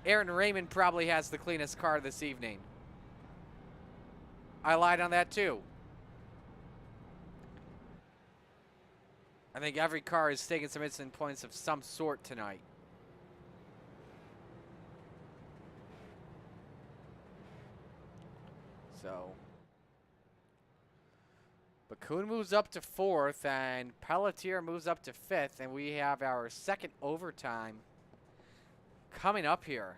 Aaron Raymond probably has the cleanest car this evening. I lied on that too. I think every car is taking some instant points of some sort tonight. So, Bakun moves up to 4th, and Pelletier moves up to 5th, and we have our second overtime coming up here.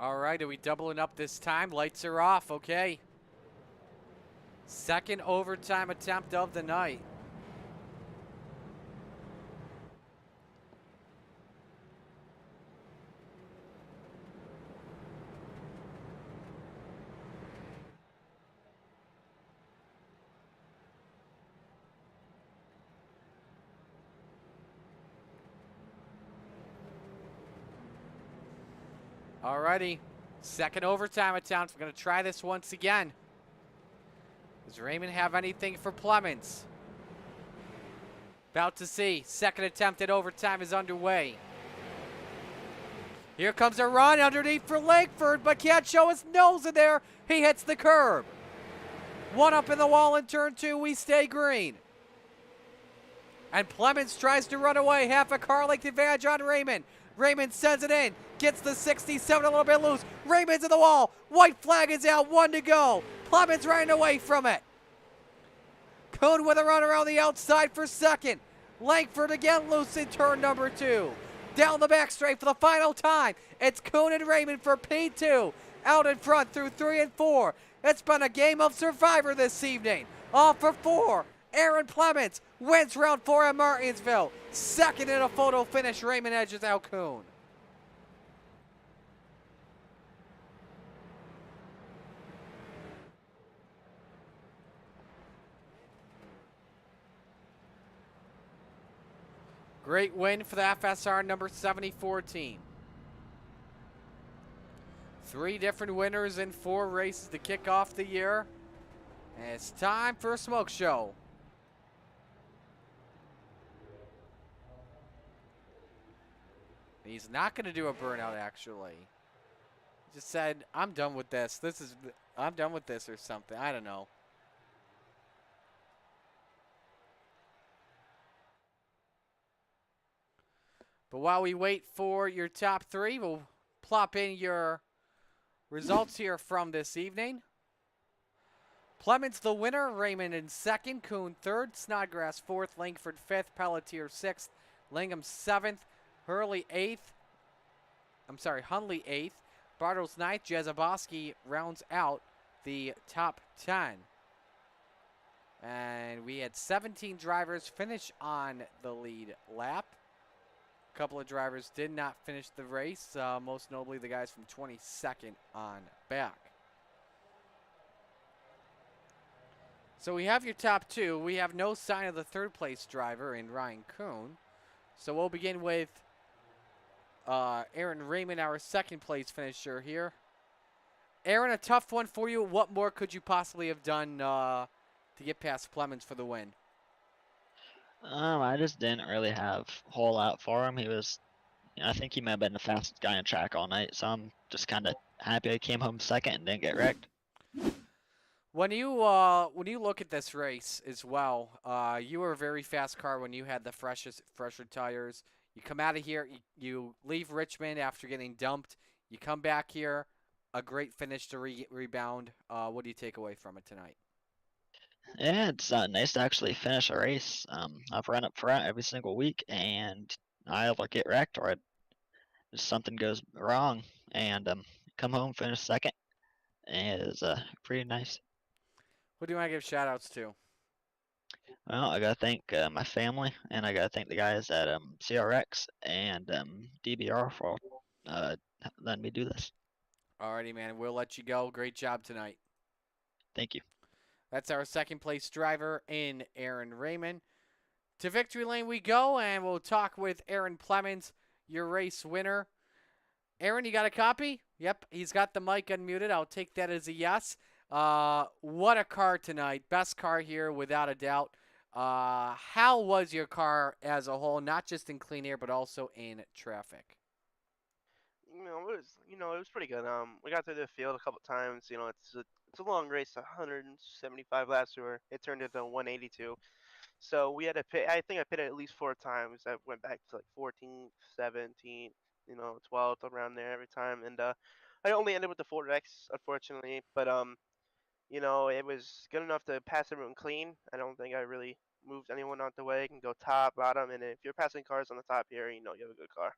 All right, are we doubling up this time? Lights are off, okay. Second overtime attempt of the night. Alrighty. Second overtime attempt. We're going to try this once again. Does Raymond have anything for Plemons? About to see. Second attempt at overtime is underway. Here comes a run underneath for Langford, but can't show his nose in there. He hits the curb. One up in the wall in turn two. We stay green. And Plemons tries to run away. Half a car length advantage on Raymond. Raymond sends it in. Gets the 67 a little bit loose. Raymond's in the wall. White flag is out. One to go. Plemons running away from it. Kuhn with a run around the outside for second. Langford again loose in turn number two. Down the back straight for the final time. It's Kuhn and Raymond for P2. Out in front through 3 and 4. It's been a game of Survivor this evening. Off for 4. Aaron Plemons wins round 4 at Martinsville. Second in a photo finish. Raymond edges out Kuhn. Great win for the FSR number 74 team. 3 different winners in 4 races to kick off the year. And it's time for a smoke show. He's not going to do a burnout, actually. He just said, I'm done with this. I'm done with this or something. I don't know. But while we wait for your top 3, we'll plop in your results here from this evening. Plemons the winner, Raymond in second, Kuhn third, Snodgrass fourth, Langford fifth, Pelletier sixth, Lingham seventh, Hunley eighth, Bartles ninth, Jazoboski rounds out the top 10. And we had 17 drivers finish on the lead lap. A couple of drivers did not finish the race, most notably the guys from 22nd on back. So we have your top 2. We have no sign of the third place driver in Ryan Kuhn. So we'll begin with Aaron Raymond, our second place finisher here. Aaron, a tough one for you. What more could you possibly have done to get past Plemons for the win? I just didn't really have a whole lot for him. I think he might have been the fastest guy on track all night, so I'm just kind of happy I came home second and didn't get wrecked. When you look at this race as well, you were a very fast car when you had the fresher tires. You come out of here, you leave Richmond after getting dumped. You come back here, a great finish to rebound. What do you take away from it tonight? Yeah, it's nice to actually finish a race. I've run up front every single week, and I either get wrecked or just something goes wrong, and come home finish second. And it was pretty nice. Who do you want to give shout outs to? Well, I gotta thank my family, and I gotta thank the guys at CRX and DBR for uh, letting me do this. Alrighty, man. We'll let you go. Great job tonight. Thank you. That's our second place driver in Aaron Raymond. To victory lane we go, and we'll talk with Aaron Plemons, your race winner. Aaron, you got a copy? Yep, he's got the mic unmuted. I'll take that as a yes. What a car tonight. Best car here, without a doubt. How was your car as a whole, not just in clean air, but also in traffic? It was pretty good. We got through the field a couple times. It's a long race, 175 laps, where it turned into 182. So we had to pit. I think I pitted at least 4 times. I went back to like 14, 17, 12 around there every time, and I only ended with the 4X, unfortunately. But it was good enough to pass everyone clean. I don't think I really moved anyone out the way. I can go top, bottom, and if you're passing cars on the top here, you have a good car.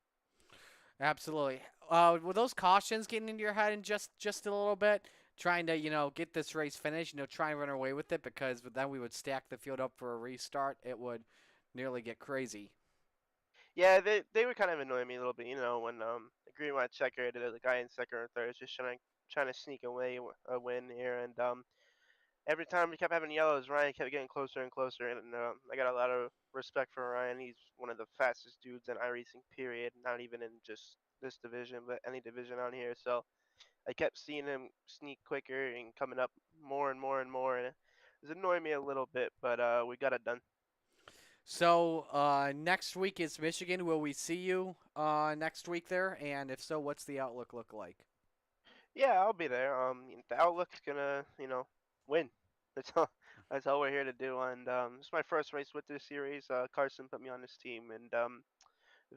Absolutely. Were those cautions getting into your head in just a little bit? Trying to, get this race finished, try and run away with it, because then we would stack the field up for a restart. It would nearly get crazy. Yeah, they were kind of annoying me a little bit, when the green white checker, the guy in second or third was just trying to sneak away a win here, and every time we kept having yellows, Ryan kept getting closer and closer, and I got a lot of respect for Ryan. He's one of the fastest dudes in iRacing, period. Not even in just this division, but any division on here. So I kept seeing him sneak quicker and coming up more and more and more, and it was annoying me a little bit. But we got it done. So next week is Michigan. Will we see you next week there? And if so, what's the outlook look like? Yeah, I'll be there. The Outlook's gonna, win. That's all. That's all we're here to do. And it's my first race with this series. Carson put me on his team, and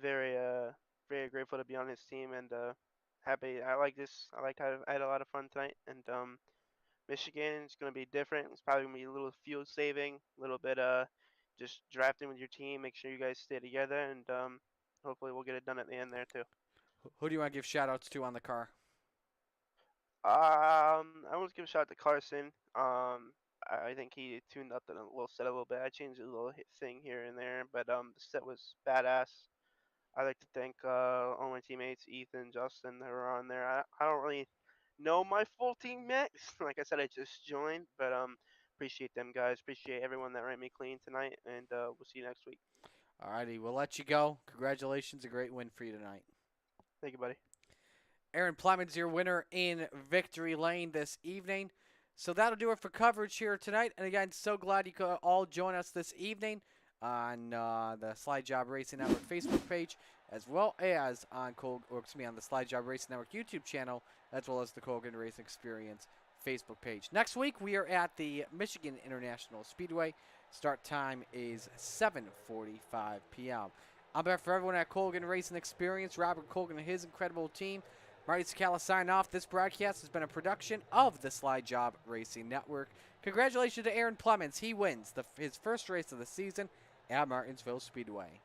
very very grateful to be on his team, and happy. I like this. I had a lot of fun tonight, and Michigan is gonna be different. It's probably gonna be a little fuel saving, a little bit just drafting with your team. Make sure you guys stay together, and hopefully we'll get it done at the end there too. Who do you want to give shout outs to on the car? I want to give a shout out to Carson. I think he tuned up the little set a little bit. I changed a little thing here and there, but the set was badass. I'd like to thank all my teammates, Ethan, Justin, that were on there. I don't really know my full team yet. Like I said, I just joined, but appreciate them guys. Appreciate everyone that ran me clean tonight, and we'll see you next week. Alrighty, we'll let you go. Congratulations, a great win for you tonight. Thank you, buddy. Aaron Plemons, your winner in Victory Lane this evening. So that'll do it for coverage here tonight. And again, so glad you could all join us this evening on the Slide Job Racing Network Facebook page, as well as on on the Slide Job Racing Network YouTube channel, as well as the Colgan Racing Experience Facebook page. Next week, we are at the Michigan International Speedway. Start time is 7:45 p.m. On behalf of everyone at Colgan Racing Experience, Robert Colgan and his incredible team, Marty Scala signing off. This broadcast has been a production of the Slide Job Racing Network. Congratulations to Aaron Plemons. He wins his first race of the season at Martinsville Speedway.